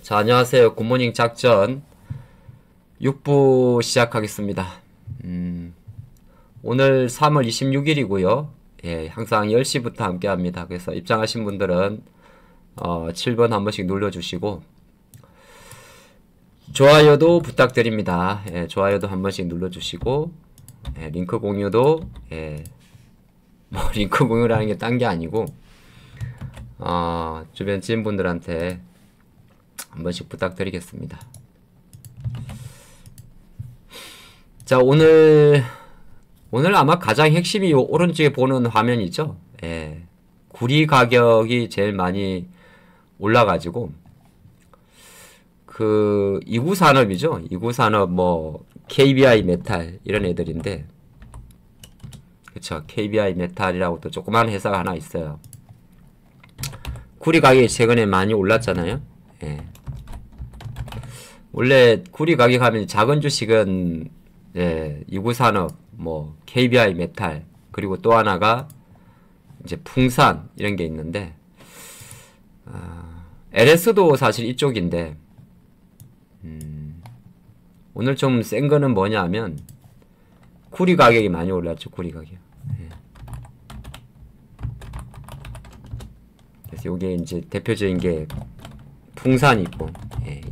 자, 안녕하세요. 굿모닝 작전 6부 시작하겠습니다. 오늘 3월 26일이고요. 예, 항상 10시부터 함께 합니다. 그래서 입장하신 분들은 7번 한 번씩 눌러주시고 좋아요도 부탁드립니다. 예, 좋아요도 한 번씩 눌러주시고 예, 링크 공유도 뭐 링크 공유라는 게 딴 게 아니고 주변 지인분들한테 한 번씩 부탁드리겠습니다. 자, 오늘 아마 가장 핵심이 요 오른쪽에 보는 화면이죠. 예. 구리 가격이 제일 많이 올라가지고 그 이구 산업이죠. 이구 산업 뭐 KBI 메탈 이런 애들인데, 그쵸. KBI 메탈이라고 또 조그만 회사가 하나 있어요. 구리 가격이 최근에 많이 올랐잖아요. 예. 원래 구리 가격 하면 작은 주식은 이구산업, 뭐 KBI 메탈, 그리고 또 하나가 이제 풍산 이런 게 있는데, LS도 사실 이쪽인데, 오늘 좀 센 거는 뭐냐면 구리 가격이 많이 올랐죠. 구리 가격. 예. 그래서 요게 이제 대표적인 게 풍산 있고,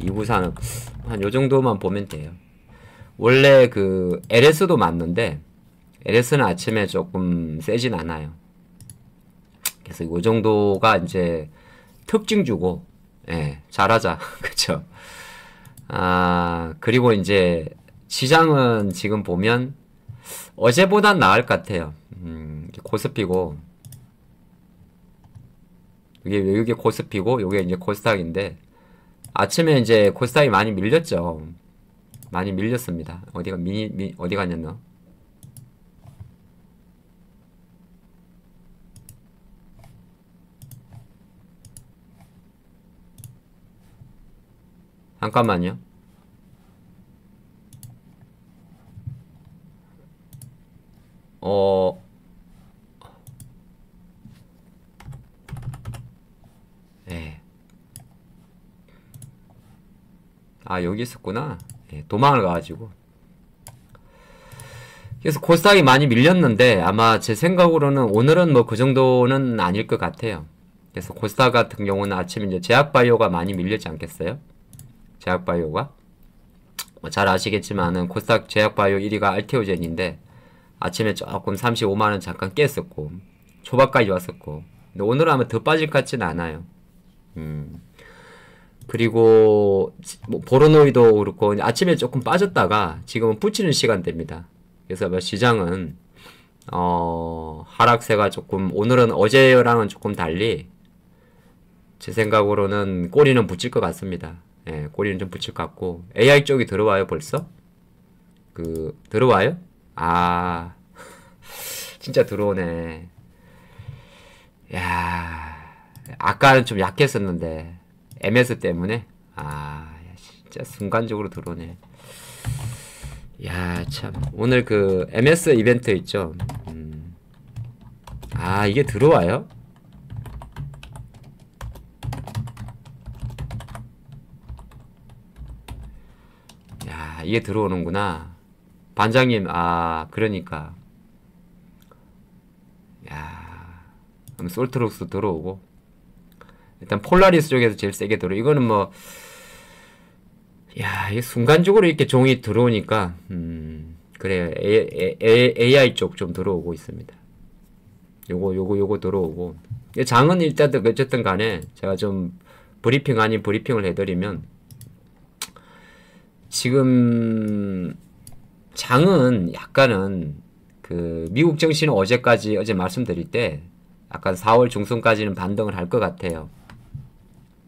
이구산업 한 요 정도만 보면 돼요. 원래 그 LS도 맞는데 LS는 아침에 조금 세진 않아요. 그래서 요 정도가 이제 특징주고, 잘하자. 그쵸? 그리고 이제 시장은 지금 보면 어제보단 나을 것 같아요. 코스피고, 이게 코스피고, 요게 이제 코스닥인데, 아침에 이제 코스닥이 많이 밀렸죠. 많이 밀렸습니다. 어디 갔냐, 잠깐만요. 예. 여기 있었구나. 예, 도망을 가가지고. 그래서 코스닥이 많이 밀렸는데, 아마 제 생각으로는 오늘은 뭐 그 정도는 아닐 것 같아요. 그래서 코스닥 같은 경우는 아침에 이제 제약바이오가 많이 밀렸지 않겠어요? 제약바이오가? 뭐 잘 아시겠지만은 코스닥 제약바이오 1위가 알테오젠인데, 아침에 조금 35만원 잠깐 깼었고, 초반까지 왔었고, 근데 오늘은 아마 더 빠질 것 같지는 않아요. 그리고 뭐 보로노이도 그렇고 아침에 조금 빠졌다가 지금은 붙이는 시간대입니다. 그래서 뭐 시장은 하락세가 조금, 오늘은 어제랑은 조금 달리 제 생각으로는 꼬리는 붙일 것 같습니다. 예, 꼬리는 좀 붙일 것 같고. AI 쪽이 들어와요 벌써? 들어와요? 진짜 들어오네. 야, 아까는 좀 약했었는데 MS 때문에 진짜 순간적으로 들어오네. 야, 참 오늘 그 MS 이벤트 있죠. 이게 들어와요? 야, 이게 들어오는구나. 반장님, 그러니까. 야, 그럼 솔트록스 들어오고, 일단 폴라리스 쪽에서 제일 세게 들어. 이거는 뭐, 야, 이게 순간적으로 이렇게 종이 들어오니까, 그래요. AI 쪽 좀 들어오고 있습니다. 요거 들어오고. 장은 일단 어쨌든 간에 제가 좀 브리핑 아닌 브리핑을 해드리면, 지금 장은 약간은 그 미국 증시는 어제 말씀드릴 때 약간 4월 중순까지는 반등을 할 것 같아요.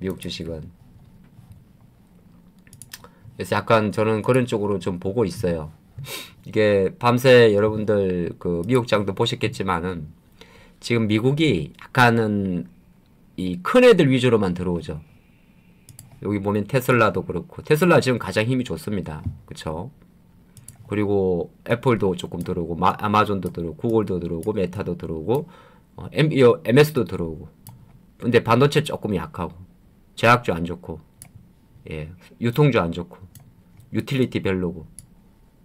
미국 주식은. 그래서 약간 저는 그런 쪽으로 좀 보고 있어요. 이게 밤새 여러분들 그 미국장도 보셨겠지만은 지금 미국이 약간은 이 큰 애들 위주로만 들어오죠. 여기 보면 테슬라도 그렇고, 테슬라 지금 가장 힘이 좋습니다. 그쵸? 그리고 애플도 조금 들어오고, 아마존도 들어오고, 구글도 들어오고, 메타도 들어오고, MS도 들어오고. 근데 반도체 조금 약하고, 제약주 안 좋고. 예, 유통주 안 좋고, 유틸리티 별로고,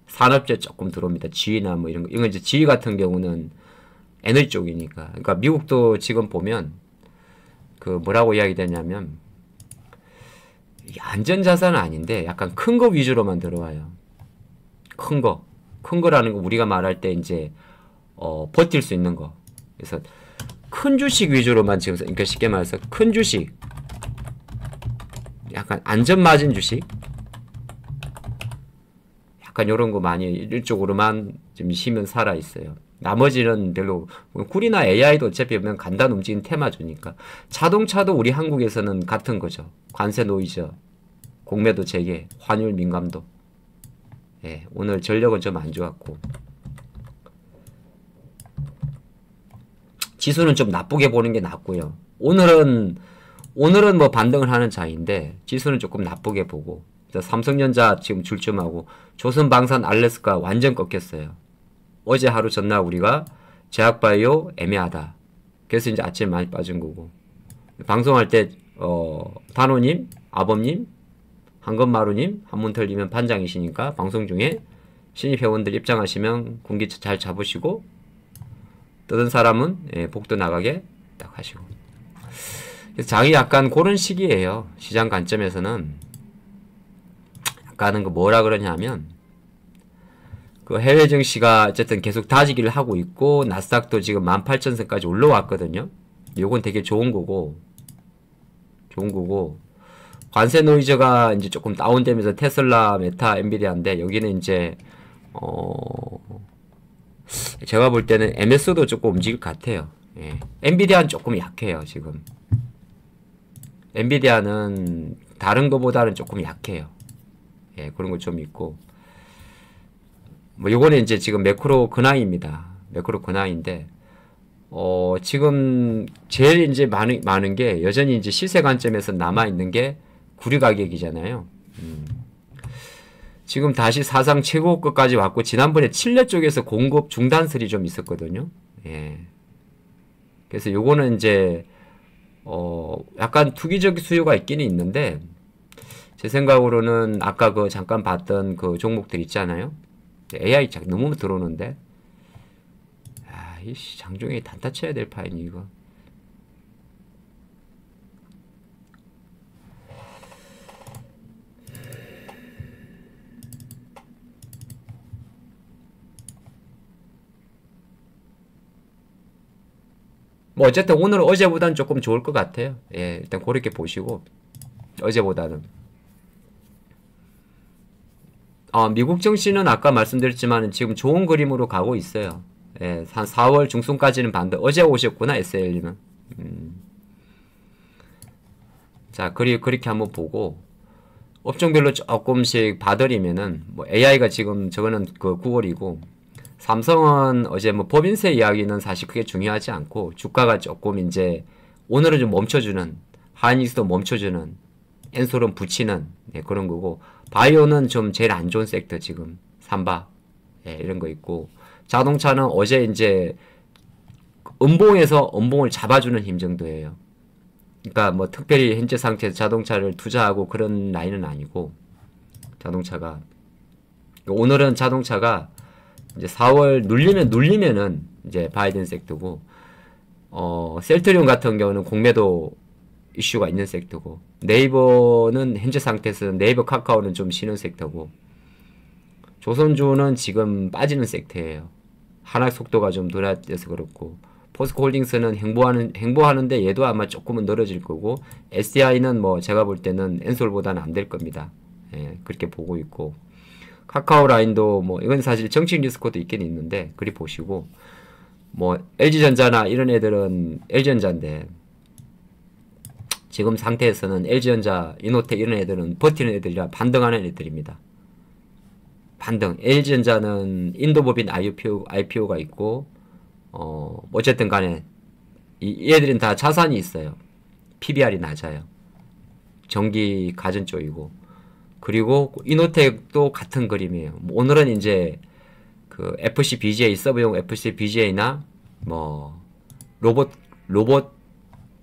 산업재 조금 들어옵니다. 지위나 뭐 이런 거. 이건 이제 지위 같은 경우는 에너지 쪽이니까. 그러니까 미국도 지금 보면 그 뭐라고 이야기되냐면 안전자산은 아닌데 약간 큰 거 위주로만 들어와요. 큰 거. 큰 거라는 거 우리가 말할 때 이제 버틸 수 있는 거. 그래서 큰 주식 위주로만 지금, 그러니까 쉽게 말해서 큰 주식, 약간 안전마진 주식, 약간 요런 거 많이 이쪽으로만 좀 힘은 살아 있어요. 나머지는 별로. 꿀이나 AI도 어차피 보면 간단 움직이는 테마주니까. 자동차도 우리 한국에서는 같은 거죠. 관세 노이즈, 공매도 재개, 환율 민감도. 예, 오늘 전력은 좀 안 좋았고, 지수는 좀 나쁘게 보는 게 낫고요. 오늘은 뭐 반등을 하는 자인데 지수는 조금 나쁘게 보고, 삼성전자 지금 줄쯤하고 조선방산 알래스카 완전 꺾였어요. 어제 하루 전날 우리가 제약바이오 애매하다. 그래서 이제 아침에 많이 빠진 거고, 방송할 때 단호님, 아범님, 한건마루님, 한문털님은 반장이시니까 방송 중에 신입 회원들 입장하시면 군기 잘 잡으시고, 뜨던 사람은 예, 복도 나가게 딱 하시고. 그래서 장이 약간 그런 시기예요. 시장 관점에서는 약간은 그 뭐라 그러냐면, 그 해외 증시가 어쨌든 계속 다지기를 하고 있고, 나스닥도 지금 18,000선까지 올라왔거든요. 요건 되게 좋은 거고, 관세 노이즈가 이제 조금 다운되면서 테슬라, 메타, 엔비디아인데, 여기는 이제 제가 볼 때는 MS도 조금 움직일 것 같아요. 예. 엔비디아는 조금 약해요, 지금. 엔비디아는 다른 거보다는 조금 약해요. 예, 그런 거 좀 있고. 뭐, 요거는 이제 지금 매크로 근황입니다. 매크로 근황인데, 지금 제일 이제 많은 게 여전히 이제 시세 관점에서 남아있는 게 구리 가격이잖아요. 지금 다시 사상 최고급까지 왔고, 지난번에 칠레 쪽에서 공급 중단설이 좀 있었거든요. 예. 그래서 요거는 이제, 약간 투기적 수요가 있기는 있는데, 제 생각으로는 아까 그 잠깐 봤던 그 종목들 있잖아요. AI 너무 들어오는데, 이씨, 장중에 단타 쳐야 될 파이니, 이거. 뭐 어쨌든 오늘 어제보다는 조금 좋을 것 같아요. 예, 일단 그렇게 보시고, 어제보다는. 미국 증시는 아까 말씀드렸지만 지금 좋은 그림으로 가고 있어요. 예, 한 4월 중순까지는 반등. 어제 오셨구나, SL님은. 자, 그렇게 한번 보고, 업종별로 조금씩 봐드리면은, 뭐 AI가 지금 저거는 그 9월이고, 삼성은 어제 뭐 법인세 이야기는 사실 크게 중요하지 않고, 주가가 조금 이제 오늘은 좀 멈춰주는, 하이닉스도 멈춰주는, 엔솔은 붙이는, 네, 그런 거고, 바이오는 좀 제일 안 좋은 섹터 지금 삼바, 예, 이런 거 있고, 자동차는 어제 이제 음봉을 잡아주는 힘 정도예요. 그러니까 뭐 특별히 현재 상태에서 자동차를 투자하고 그런 라인은 아니고, 자동차가 오늘은 자동차가 이제 4월 눌리면은 이제 바이든 섹터고, 셀트리온 같은 경우는 공매도 이슈가 있는 섹터고, 네이버는 현재 상태에서는 네이버 카카오는 좀 쉬는 섹터고, 조선주는 지금 빠지는 섹터예요. 하락 속도가 좀 덜해서 그렇고, 포스코홀딩스는 행보하는데 얘도 아마 조금은 늘어질 거고, SDI는 뭐 제가 볼 때는 엔솔보다는 안 될 겁니다. 예, 그렇게 보고 있고, 카카오 라인도 뭐 이건 사실 정책 리스크도 있긴 있는데 그리 보시고, 뭐 LG전자나 이런 애들은 LG전자인데 지금 상태에서는 LG전자, 이노텍 이런 애들은 버티는 애들이라 반등하는 애들입니다. 반등. LG전자는 인도법인 IPO가 있고, 어쨌든 간에 이 애들은 다 자산이 있어요. PBR이 낮아요. 전기 가전 쪽이고, 그리고 이노텍도 같은 그림이에요. 뭐 오늘은 이제 그 FC BGA, 서브용 FC BGA나 뭐 로봇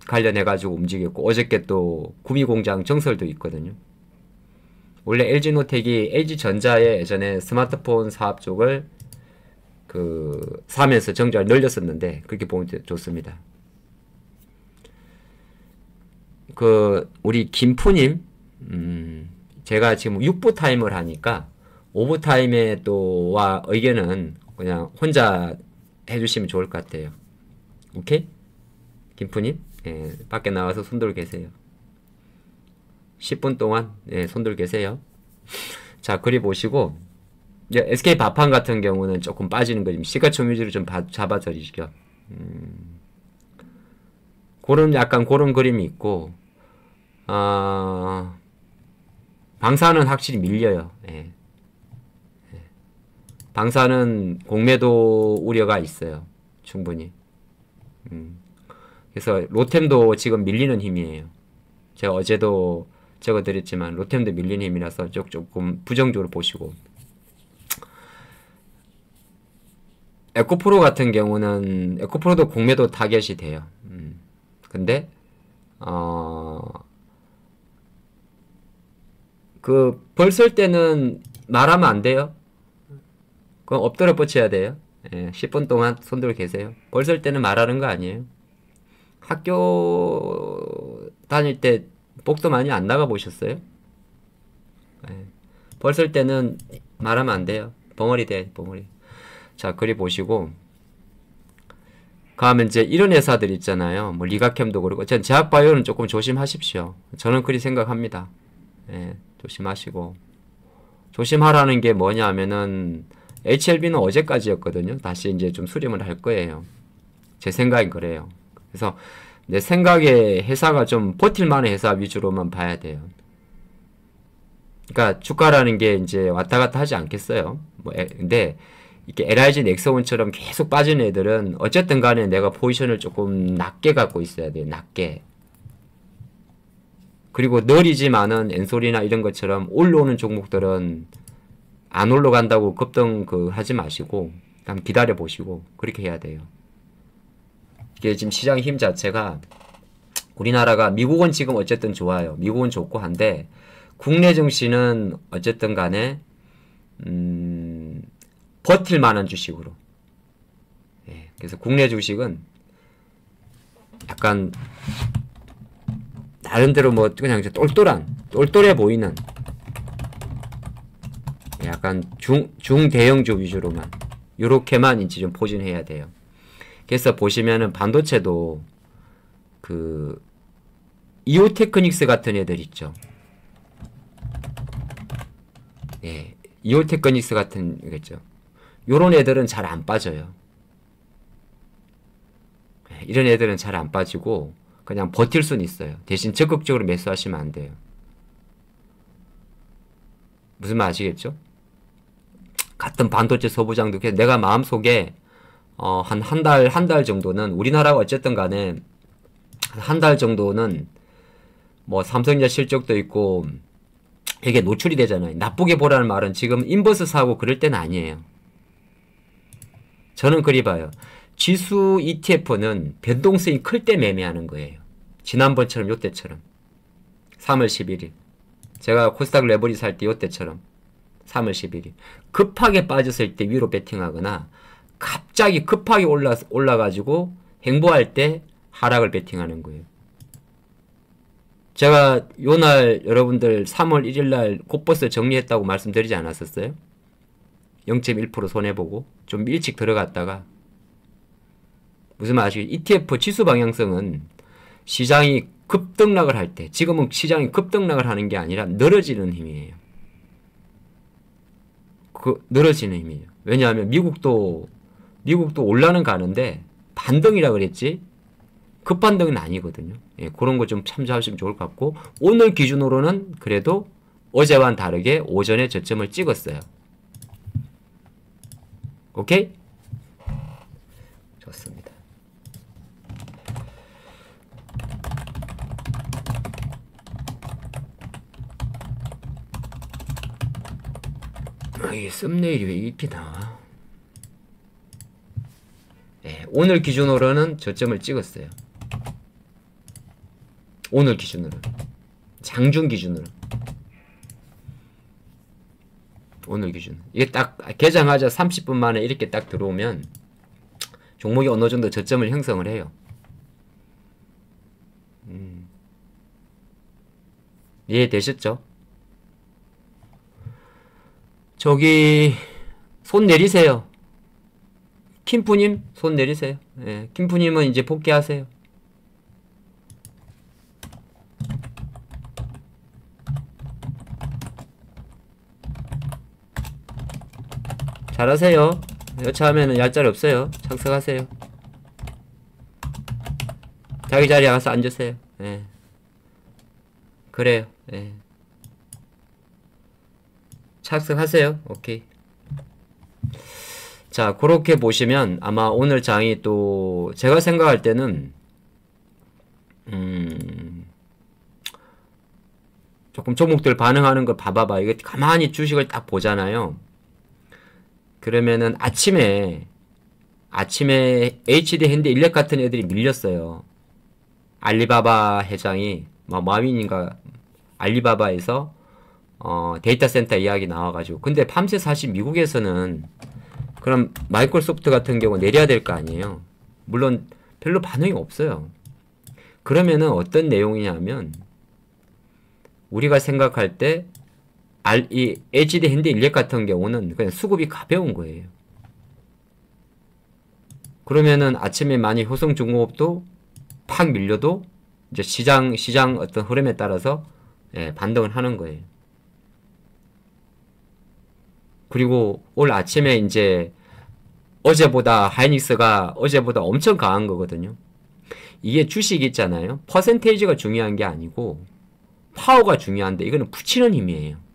관련해 가지고 움직였고, 어저께 또 구미공장 정설도 있거든요. 원래 LG노텍이 LG전자의 예전에 스마트폰 사업 쪽을 사면서 정주를 늘렸었는데 그렇게 보면 좋습니다. 우리 김푸님, 제가 지금 6부 타임을 하니까 5부 타임에 또와 의견은 그냥 혼자 해주시면 좋을 것 같아요. 오케이? 김푸님, 예, 밖에 나와서 손들 계세요. 10분 동안 예, 손들 계세요. 자, 그리 보시고 이제 SK 바판 같은 경우는 조금 빠지는 거지. 시가총 위주로 좀 잡아줘리시죠. 약간 그런 그림이 있고, 방사는 확실히 밀려요. 예. 예. 방사는 공매도 우려가 있어요. 충분히. 그래서 로템도 지금 밀리는 힘이에요. 제가 어제도 적어드렸지만 로템도 밀리는 힘이라서 조금 부정적으로 보시고, 에코프로 같은 경우는 에코프로도 공매도 타겟이 돼요. 근데 벌 쓸 때는 말하면 안 돼요. 그럼 엎드려 뻗쳐야 돼요. 예, 10분 동안 손들고 계세요. 벌 쓸 때는 말하는 거 아니에요. 학교 다닐 때 복도 많이 안 나가 보셨어요? 예, 벌 쓸 때는 말하면 안 돼요. 벙어리 돼, 벙어리. 자, 그리 보시고, 그러면 이제 이런 회사들 있잖아요. 뭐 리가캠도 그렇고, 전 제약바이오는 조금 조심하십시오. 저는 그리 생각합니다. 예, 조심하시고. 조심하라는 게 뭐냐면은 HLB는 어제까지였거든요. 다시 이제 좀 수렴을 할 거예요. 제 생각인 그래요. 그래서 내 생각에 회사가 좀 버틸만한 회사 위주로만 봐야 돼요. 그러니까 주가라는 게 이제 왔다 갔다 하지 않겠어요. 근데 이렇게 LIG 넥서원처럼 계속 빠진 애들은 어쨌든 간에 내가 포지션을 조금 낮게 갖고 있어야 돼요. 낮게. 그리고 느리지만은 엔솔이나 이런 것처럼 올라오는 종목들은 안 올라간다고 급등 하지 마시고 그냥 기다려 보시고 그렇게 해야 돼요. 이게 지금 시장 힘 자체가 우리나라가 미국은 지금 어쨌든 좋아요. 미국은 좋고 한데 국내 증시는 어쨌든 간에 버틸 만한 주식으로. 예, 그래서 국내 주식은 약간 나름대로 뭐 그냥 똘똘해 보이는 약간 중대형주 위주로만 요렇게만 이제 좀 포진해야 돼요. 그래서 보시면은 반도체도 이오테크닉스 같은 애들 있죠. 예, 이오테크닉스 같은 거겠죠. 요런 애들은 잘 안 빠져요. 예, 이런 애들은 잘 안 빠지고 그냥 버틸 수는 있어요. 대신 적극적으로 매수하시면 안 돼요. 무슨 말 아시겠죠? 같은 반도체 소부장도 내가 마음속에 한 달 정도는 우리나라가 어쨌든 간에 한 달 정도는 뭐 삼성전자 실적도 있고 이게 노출이 되잖아요. 나쁘게 보라는 말은 지금 인버스 사고 그럴 때는 아니에요. 저는 그리 봐요. 지수 ETF는 변동성이 클 때 매매하는 거예요. 지난번처럼 요때처럼 3월 11일 제가 코스닥 레버리지 살 때 요때처럼 3월 11일 급하게 빠졌을 때 위로 베팅하거나 갑자기 급하게 올라가지고 행보할 때 하락을 베팅하는 거예요. 제가 요날 여러분들 3월 1일날 곧버스 정리했다고 말씀드리지 않았었어요? 0.1% 손해보고 좀 일찍 들어갔다가 무슨 말 아시겠죠? ETF 지수 방향성은 시장이 급등락을 할 때 지금은 시장이 급등락을 하는 게 아니라 늘어지는 힘이에요. 늘어지는 힘이에요. 왜냐하면 미국도 올라는 가는데 반등이라 그랬지 급반등은 아니거든요. 예, 그런 거 좀 참조하시면 좋을 것 같고 오늘 기준으로는 그래도 어제와는 다르게 오전에 저점을 찍었어요. 오케이? 좋습니다. 이게 썸네일이 왜 이렇게 나와? 네, 오늘 기준으로는 저점을 찍었어요. 오늘 기준으로 장중 기준으로 오늘 기준. 이게 딱 개장하자 30분 만에 이렇게 딱 들어오면 종목이 어느 정도 저점을 형성을 해요. 이해되셨죠? 저기 손 내리세요. 킴프님 손 내리세요. 예, 킴프님은 이제 복귀하세요. 잘하세요. 여차하면은 얄짤 없어요. 착석하세요. 자기 자리에 가서 앉으세요. 예. 그래요. 예. 착석하세요. 오케이. 자, 그렇게 보시면 아마 오늘 장이 또 제가 생각할 때는 조금 종목들 반응하는 걸 봐봐봐. 이거 가만히 주식을 딱 보잖아요. 그러면은 아침에 HD 핸드 일렉 같은 애들이 밀렸어요. 알리바바 회장이 마윈인가 알리바바에서 데이터 센터 이야기 나와가지고, 근데 밤새 사실 미국에서는 그럼 마이크로소프트 같은 경우 내려야 될 거 아니에요. 물론 별로 반응이 없어요. 그러면은 어떤 내용이냐면 우리가 생각할 때 이 HD 핸드 일렉 같은 경우는 그냥 수급이 가벼운 거예요. 그러면은 아침에 많이 효성중공업도 팍 밀려도 이제 시장 어떤 흐름에 따라서 반등을 하는 거예요. 그리고 올 아침에 이제 어제보다 하이닉스가 어제보다 엄청 강한 거거든요. 이게 주식 있잖아요. 퍼센테이지가 중요한 게 아니고 파워가 중요한데 이거는 붙이는 힘이에요.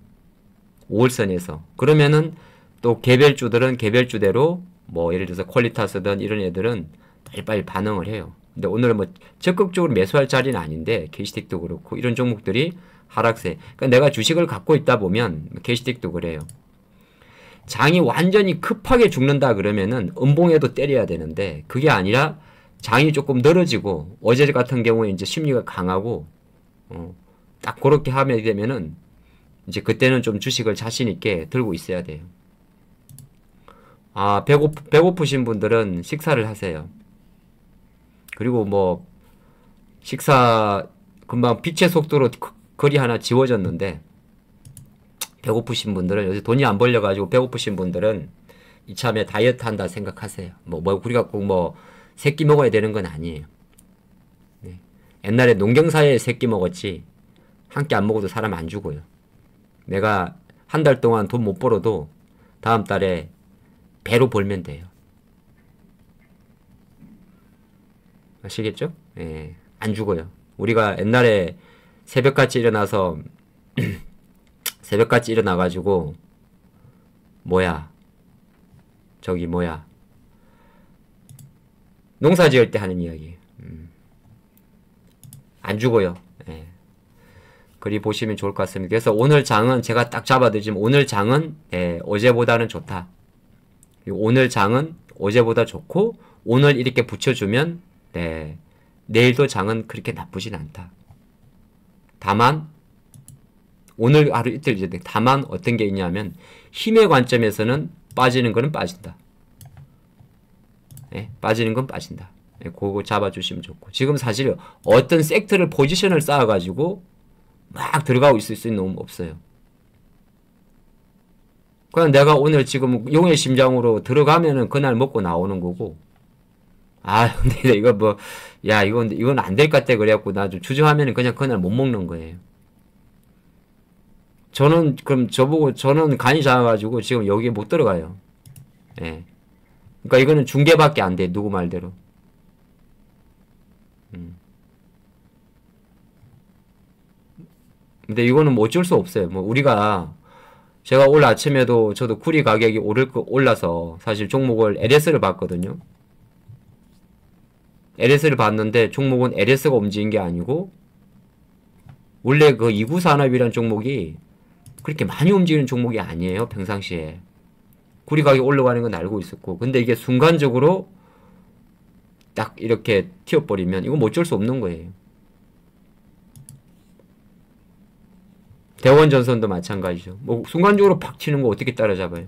5월선에서. 그러면은 또 개별주들은 개별주대로 뭐 예를 들어서 퀄리타스든 이런 애들은 빨리빨리 반응을 해요. 근데 오늘은 뭐 적극적으로 매수할 자리는 아닌데 게시텍도 그렇고 이런 종목들이 하락세. 그러니까 내가 주식을 갖고 있다 보면 게시텍도 그래요. 장이 완전히 급하게 죽는다 그러면은 음봉에도 때려야 되는데 그게 아니라 장이 조금 늘어지고 어제 같은 경우에 이제 심리가 강하고 딱 그렇게 하면 되면은 이제 그때는 좀 주식을 자신 있게 들고 있어야 돼요. 아, 배고프신 분들은 식사를 하세요. 그리고 뭐 식사 금방 빛의 속도로 거리 하나 지워졌는데 배고프신 분들은 요새 돈이 안 벌려가지고 배고프신 분들은 이참에 다이어트 한다 생각하세요. 뭐 우리가 꼭 뭐 새끼 먹어야 되는 건 아니에요. 네. 옛날에 농경사에 새끼 먹었지 한 끼 안 먹어도 사람 안 죽어요. 내가 한 달 동안 돈 못 벌어도 다음 달에 배로 벌면 돼요. 아시겠죠? 예, 안 죽어요. 우리가 옛날에 새벽같이 일어나서 새벽같이 일어나가지고 농사 지을 때 하는 이야기예요. 안 죽어요. 예. 그리 보시면 좋을 것 같습니다. 그래서 오늘 장은 제가 딱 잡아드리지만 오늘 장은 어제보다는 좋다. 그리고 오늘 장은 어제보다 좋고 오늘 이렇게 붙여주면 내일도 장은 그렇게 나쁘진 않다. 다만 오늘 하루 이틀 이제 다만 어떤 게 있냐면 힘의 관점에서는 빠지는 거는 빠진다. 빠지는 건 빠진다. 그거 잡아주시면 좋고 지금 사실 어떤 섹터를 포지션을 쌓아가지고 막 들어가고 있을 수 있는 놈 없어요. 그냥 내가 오늘 지금 용의 심장으로 들어가면은 그날 먹고 나오는 거고. 아, 근데 이거 뭐, 야, 이건 안 될 것 같아. 그래갖고 나 좀 주저하면은 그냥 그날 못 먹는 거예요. 저는 간이 작아가지고 지금 여기에 못 들어가요. 예. 그러니까 이거는 중계밖에 안 돼. 누구 말대로. 근데 이거는 뭐 어쩔 수 없어요. 뭐 제가 오늘 아침에도 저도 쿠리 가격이 올라서 사실 종목을 LS를 봤거든요. LS를 봤는데 종목은 LS가 움직인 게 아니고 원래 그 이구산업이라는 종목이 그렇게 많이 움직이는 종목이 아니에요. 평상시에. 구리 가격이 올라가는 건 알고 있었고 근데 이게 순간적으로 딱 이렇게 튀어버리면 이건 뭐 어쩔 수 없는 거예요. 대원전선도 마찬가지죠. 뭐 순간적으로 팍 튀는 거 어떻게 따라잡아요?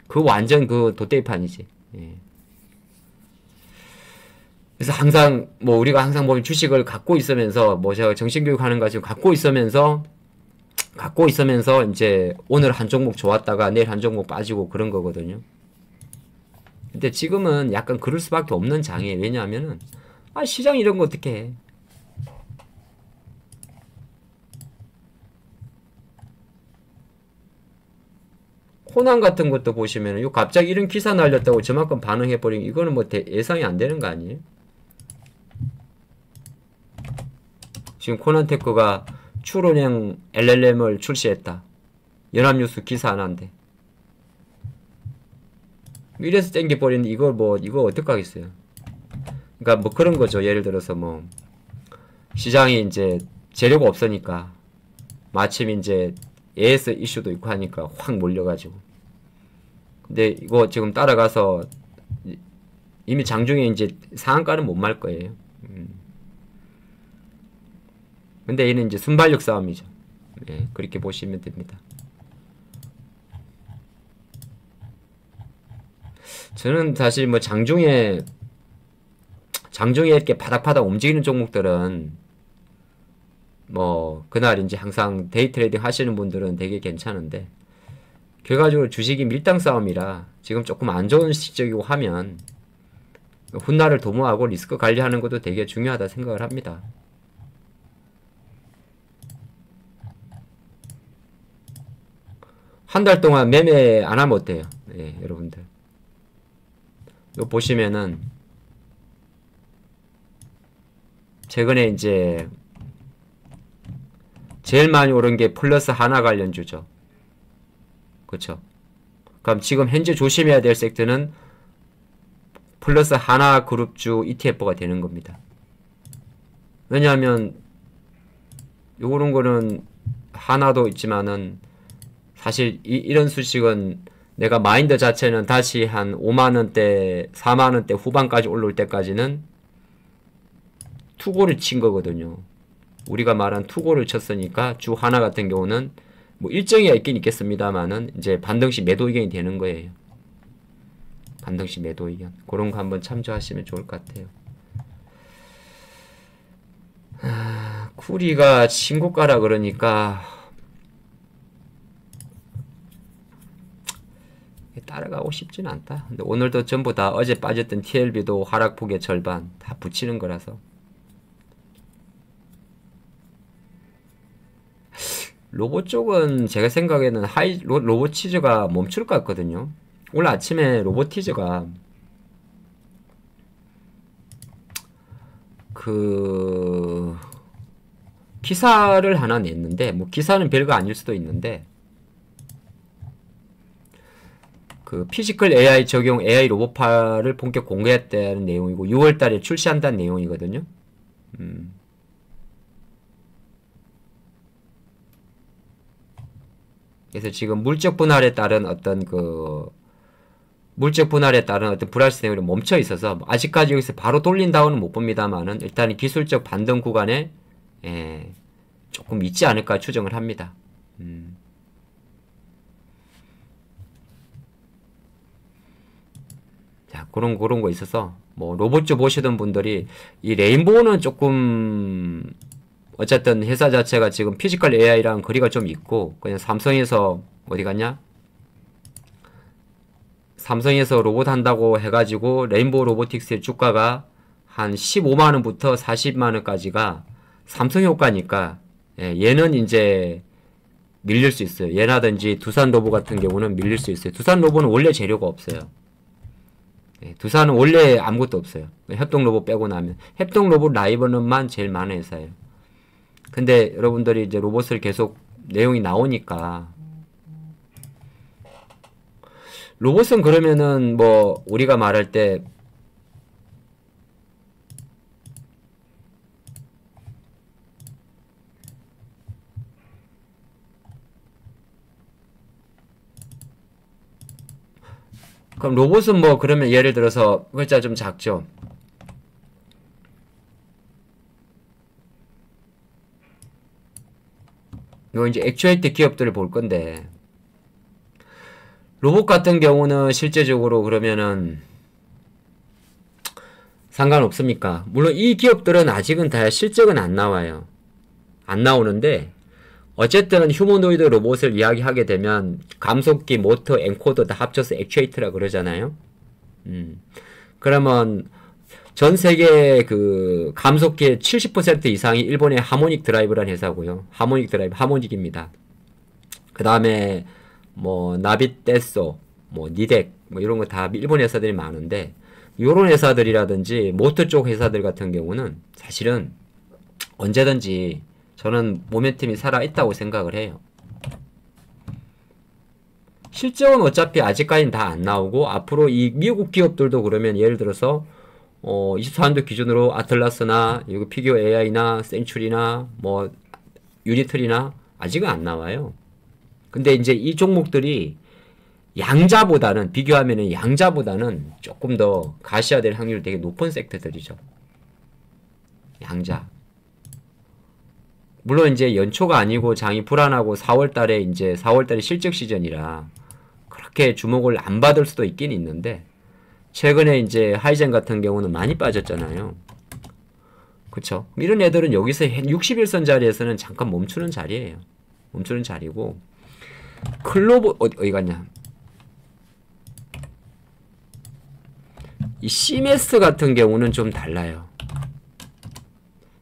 그 완전 그 돗대판이지. 예. 그래서 항상 뭐 우리가 항상 뭐 주식을 갖고 있으면서 뭐 제가 정신교육 하는 거 지금 갖고 있으면서 이제 오늘 한 종목 좋았다가 내일 한 종목 빠지고 그런 거거든요. 근데 지금은 약간 그럴 수밖에 없는 장이에요. 왜냐하면은 시장 이런 거 어떻게 해? 코난 같은 것도 보시면은 요 갑자기 이런 기사 날렸다고 저만큼 반응해버리면 이거는 뭐 예상이 안 되는 거 아니에요? 지금 코난테크가 추론형 LLM을 출시했다. 연합뉴스 기사 하나인데. 이래서 땡겨버리는데 이거 어떡하겠어요? 그러니까 뭐 그런 거죠. 예를 들어서 뭐 시장이 이제 재료가 없으니까 마침 이제 AS 이슈도 있고 하니까 확 몰려가지고. 근데 이거 지금 따라가서 이미 장중에 이제 상한가는 못 말 거예요. 근데 얘는 이제 순발력 싸움이죠. 예, 그렇게 보시면 됩니다. 저는 사실 뭐 장중에 이렇게 바닥바닥 움직이는 종목들은 뭐 그날 이제 항상 데이 트레이딩 하시는 분들은 되게 괜찮은데 결과적으로 주식이 밀당 싸움이라 지금 조금 안 좋은 시적이고 하면 훗날을 도모하고 리스크 관리하는 것도 되게 중요하다 생각을 합니다. 한 달 동안 매매 안 하면 어때요? 예, 여러분들. 이거 보시면은 최근에 이제 제일 많이 오른 게 플러스 하나 관련주죠. 그쵸? 그럼 지금 현재 조심해야 될 섹터는 플러스 하나 그룹주 ETF가 되는 겁니다. 왜냐하면 요런 거는 하나도 있지만은 사실 이런 수식은 내가 마인드 자체는 다시 한 5만원대 4만원대 후반까지 올라올 때까지는 투고를 친 거거든요. 우리가 말한 투고를 쳤으니까 주 하나 같은 경우는 뭐 일정이 있긴 있겠습니다만은 이제 반등시 매도 의견이 되는 거예요. 반등시 매도 의견. 그런 거 한번 참조하시면 좋을 것 같아요. 쿠리가 신고가라 그러니까 따라가고 싶진 않다. 근데 오늘도 전부 다 어제 빠졌던 TLB도 하락폭의 절반 다 붙이는 거라서 로봇 쪽은 제가 생각에는 로보티즈가 멈출 것 같거든요. 오늘 아침에 로보티즈가 그 기사를 하나 냈는데 뭐 기사는 별거 아닐 수도 있는데 그 피지컬 AI 적용 AI 로봇파를 본격 공개했다는 내용이고 6월달에 출시한다는 내용이거든요. 그래서 지금 물적 분할에 따른 어떤 불확실 내용이 멈춰 있어서 아직까지 여기서 바로 돌린다고는 못 봅니다만은 일단 기술적 반등 구간에 조금 있지 않을까 추정을 합니다. 자, 그런 거 있어서 뭐 로봇주 보시던 분들이 이 레인보우는 조금 어쨌든 회사 자체가 지금 피지컬 AI랑 거리가 좀 있고 그냥 삼성에서 어디 갔냐? 삼성에서 로봇 한다고 해가지고 레인보우 로보틱스의 주가가 한 15만원부터 40만원까지가 삼성 효과니까 얘는 이제 밀릴 수 있어요. 얘라든지 두산 로봇 같은 경우는 밀릴 수 있어요. 두산 로봇은 원래 재료가 없어요. 두산은 원래 아무것도 없어요. 협동 로봇 빼고 나면 협동 로봇 라이브는만 제일 많은 회사예요. 근데 여러분들이 이제 로봇을 계속 내용이 나오니까 로봇은 그러면은 뭐 우리가 말할 때 그럼 로봇은 뭐 그러면 예를 들어서 글자 좀 작죠. 요 이제 액추에이터 기업들을 볼 건데, 로봇 같은 경우는 실제적으로 그러면은 상관없습니까? 물론 이 기업들은 아직은 다 실적은 안 나와요. 안 나오는데 어쨌든 휴머노이드 로봇을 이야기하게 되면 감속기, 모터, 엔코더 다 합쳐서 액추에이터라 그러잖아요. 그러면 전 세계 그 감속기의 70% 이상이 일본의 하모닉 드라이브라는 회사고요. 하모닉 드라이브, 하모닉입니다. 그 다음에 뭐 나빗데소, 뭐 니덱, 뭐 이런 거 다 일본 회사들이 많은데, 요런 회사들이라든지 모터 쪽 회사들 같은 경우는 사실은 언제든지 저는 모멘텀이 살아있다고 생각을 해요. 실적은 어차피 아직까지는 다 안 나오고, 앞으로 이 미국 기업들도 그러면 예를 들어서 24년도 기준으로 아틀라스나 피규어 AI나 센츄리나 뭐 유니트리나 아직은 안 나와요. 근데 이제 이 종목들이 양자보다는, 비교하면은 양자보다는 조금 더 가시화될 확률이 되게 높은 섹터들이죠. 양자. 물론 이제 연초가 아니고 장이 불안하고 4월달에 이제 4월달에 실적 시즌이라 그렇게 주목을 안 받을 수도 있긴 있는데, 최근에 이제 하이젠 같은 경우는 많이 빠졌잖아요. 그쵸? 이런 애들은 여기서 60일선 자리에서는 잠깐 멈추는 자리예요. 멈추는 자리고, 클로버 어디 갔냐? 이 CMS 같은 경우는 좀 달라요.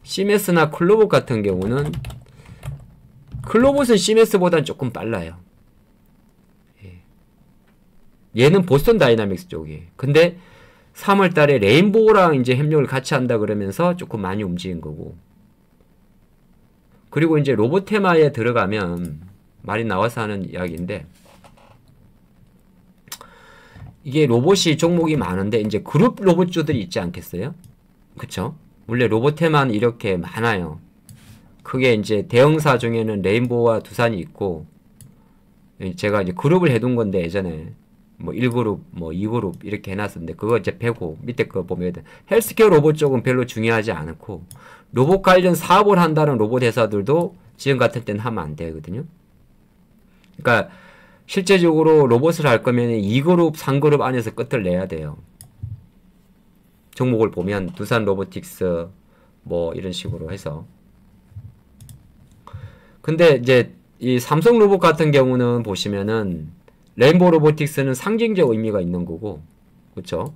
CMS나 클로봇 같은 경우는, 클로봇은 CMS보다는 조금 빨라요. 얘는 보스턴 다이나믹스 쪽이에요. 근데 3월 달에 레인보우랑 이제 협력을 같이 한다 그러면서 조금 많이 움직인 거고. 그리고 이제 로봇 테마에 들어가면 말이 나와서 하는 이야기인데, 이게 로봇이 종목이 많은데 이제 그룹 로봇주들이 있지 않겠어요? 그쵸? 원래 로봇 테마는 이렇게 많아요. 크게 이제 대형사 중에는 레인보우와 두산이 있고, 제가 이제 그룹을 해둔 건데 예전에 뭐 1그룹, 뭐 2그룹 이렇게 해놨었는데 그거 이제 빼고 밑에 거 보면 헬스케어 로봇 쪽은 별로 중요하지 않고, 로봇 관련 사업을 한다는 로봇 회사들도 지금 같은 때는 하면 안 되거든요. 그러니까 실제적으로 로봇을 할 거면 2그룹, 3그룹 안에서 끝을 내야 돼요. 종목을 보면 두산 로보틱스 뭐 이런 식으로 해서. 근데 이제 이 삼성 로봇 같은 경우는 보시면은 레인보우 로보틱스는 상징적 의미가 있는 거고, 그쵸?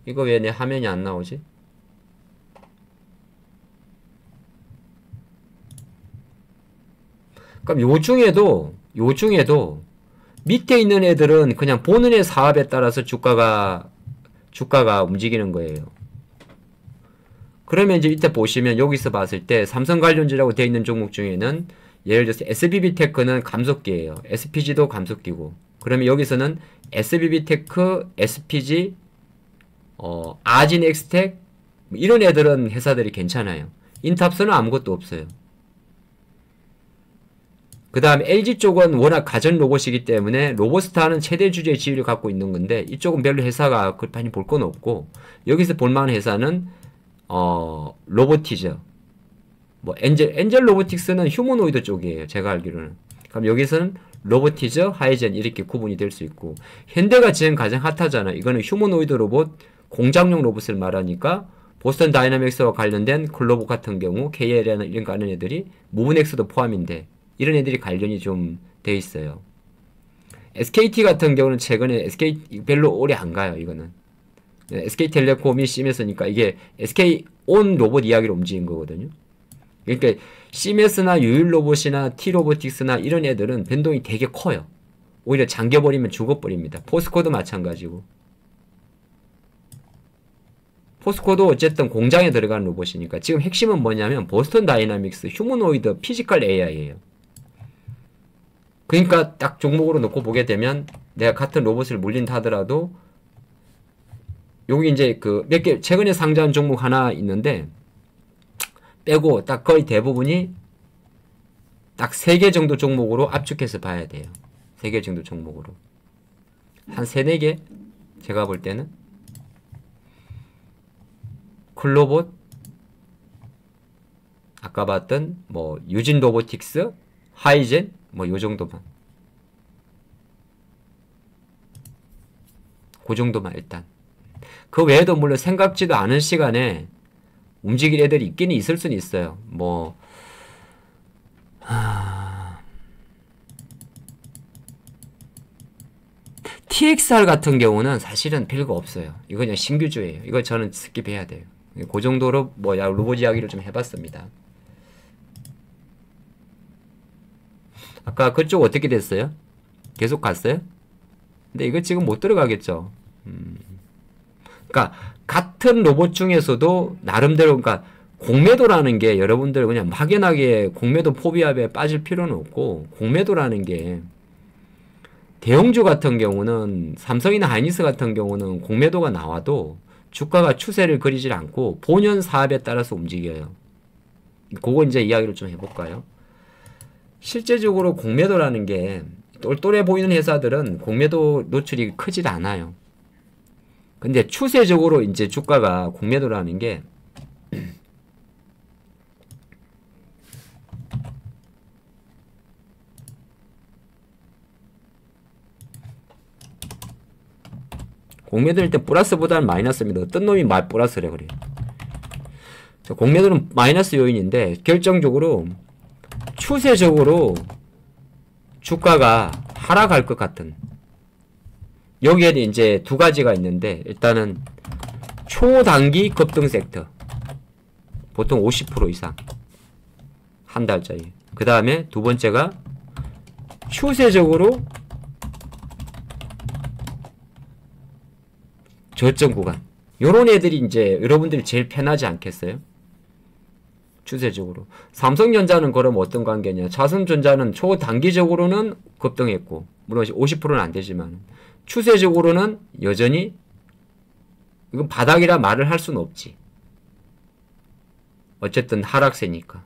이거 왜 내 화면이 안 나오지? 그럼 요 중에도 밑에 있는 애들은 그냥 보는 애 사업에 따라서 주가가 움직이는 거예요. 그러면 이제 이때 보시면 여기서 봤을 때 삼성 관련주라고 되어 있는 종목 중에는 예를 들어서 SBB테크는 감속기예요. SPG도 감속기고. 그러면 여기서는 SBB테크, SPG, 아진엑스텍 이런 애들은 회사들이 괜찮아요. 인탑스는 아무것도 없어요. 그 다음 LG 쪽은 워낙 가전 로봇이기 때문에 로봇스타는 최대 주주의 지위를 갖고 있는 건데, 이쪽은 별로 회사가 많이 볼 건 없고, 여기서 볼만한 회사는 로보티저, 뭐 엔젤 로보틱스는 휴머노이드 쪽이에요. 제가 알기로는. 그럼 여기서는 로보티저, 하이젠 이렇게 구분이 될 수 있고, 현대가 지금 가장 핫하잖아. 이거는 휴머노이드 로봇, 공장용 로봇을 말하니까 보스턴 다이나믹스와 관련된 클로봇 같은 경우 KL이나 이런 거 하는 애들이 무브넥스도 포함인데, 이런 애들이 관련이 좀 돼 있어요. SKT 같은 경우는 최근에 SK 별로 오래 안 가요. 이거는 SK텔레콤이 심했으니까 이게 SK 온 로봇 이야기로 움직인 거거든요. 그러니까 CMS나 유일로봇이나 T로보틱스나 이런 애들은 변동이 되게 커요. 오히려 잠겨버리면 죽어버립니다. 포스코도 마찬가지고. 포스코도 어쨌든 공장에 들어가는 로봇이니까. 지금 핵심은 뭐냐면 보스턴 다이나믹스 휴머노이드 피지컬 AI예요. 그러니까 딱 종목으로 놓고 보게 되면 내가 같은 로봇을 물린다 하더라도, 여기 이제 그 몇 개 최근에 상장한 종목 하나 있는데 빼고 딱 거의 대부분이 딱 3개 정도 종목으로 압축해서 봐야 돼요. 3개 정도 종목으로. 한 3, 4개? 제가 볼 때는 클로봇, 아까 봤던 뭐 유진 로보틱스, 하이젠 뭐 요 정도만. 그 정도만 일단. 그 외에도 물론 생각지도 않은 시간에 움직일 애들이 있기는 있을 수는 있어요. 뭐 TXR 같은 경우는 사실은 별거 없어요. 이거 그냥 신규주예요. 이거 저는 스킵해야 돼요. 그 정도로 뭐 로봇 이야기를 좀 해봤습니다. 아까 그쪽 어떻게 됐어요? 계속 갔어요? 근데 이거 지금 못 들어가겠죠. 그러니까 같은 로봇 중에서도 나름대로 그러니까 공매도라는 게 여러분들 그냥 막연하게 공매도 포비압에 빠질 필요는 없고 공매도라는 게 대형주 같은 경우는 삼성이나 하이닉스 같은 경우는 공매도가 나와도 주가가 추세를 그리질 않고 본연 사업에 따라서 움직여요. 그거 이제 이야기를 좀 해볼까요? 실제적으로 공매도라는 게 똘똘해 보이는 회사들은 공매도 노출이 크질 않아요. 근데 추세적으로 이제 주가가 공매도라는 게 공매도일 때 플러스보다는 마이너스입니다. 어떤 놈이 플러스래 그래요. 공매도는 마이너스 요인인데 결정적으로 추세적으로 주가가 하락할 것 같은 여기에는 이제 두 가지가 있는데 일단은 초단기 급등 섹터 보통 50% 이상 한 달짜리. 그 다음에 두 번째가 추세적으로 저점 구간. 요런 애들이 이제 여러분들이 제일 편하지 않겠어요? 추세적으로. 삼성전자는 그럼 어떤 관계냐? 삼성전자는 초단기적으로는 급등했고, 물론 50%는 안 되지만, 추세적으로는 여전히, 이건 바닥이라 말을 할 수는 없지. 어쨌든 하락세니까.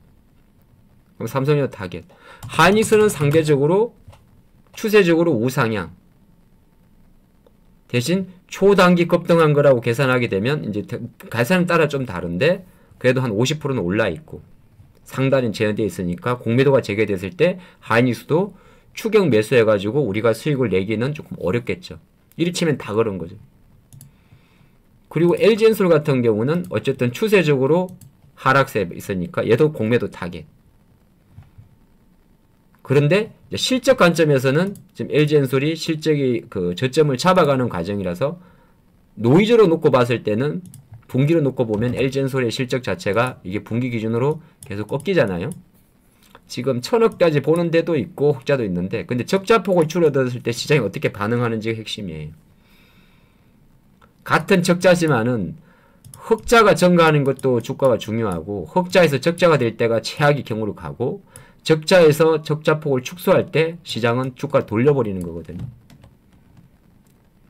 그럼 삼성전자 타겟. 하이닉스는 상대적으로, 추세적으로 우상향. 대신 초단기 급등한 거라고 계산하게 되면 이제 계산에 따라 좀 다른데 그래도 한 50%는 올라 있고 상단은 제한되어 있으니까 공매도가 재개됐을 때 하이닉스도 추격 매수해 가지고 우리가 수익을 내기는 조금 어렵겠죠. 이리 치면 다 그런 거죠. 그리고 LG엔솔 같은 경우는 어쨌든 추세적으로 하락세에 있으니까 얘도 공매도 타겟. 그런데 실적 관점에서는 지금 LG엔솔이 실적이 그 저점을 잡아가는 과정이라서 노이즈로 놓고 봤을 때는 분기로 놓고 보면 LG엔솔의 실적 자체가 이게 분기 기준으로 계속 꺾이잖아요. 지금 1000억까지 보는 데도 있고 흑자도 있는데 근데 적자폭을 줄어들었을 때 시장이 어떻게 반응하는지가 핵심이에요. 같은 적자지만은 흑자가 증가하는 것도 주가가 중요하고 흑자에서 적자가 될 때가 최악의 경우로 가고 적자에서 적자폭을 축소할 때 시장은 주가를 돌려버리는 거거든요.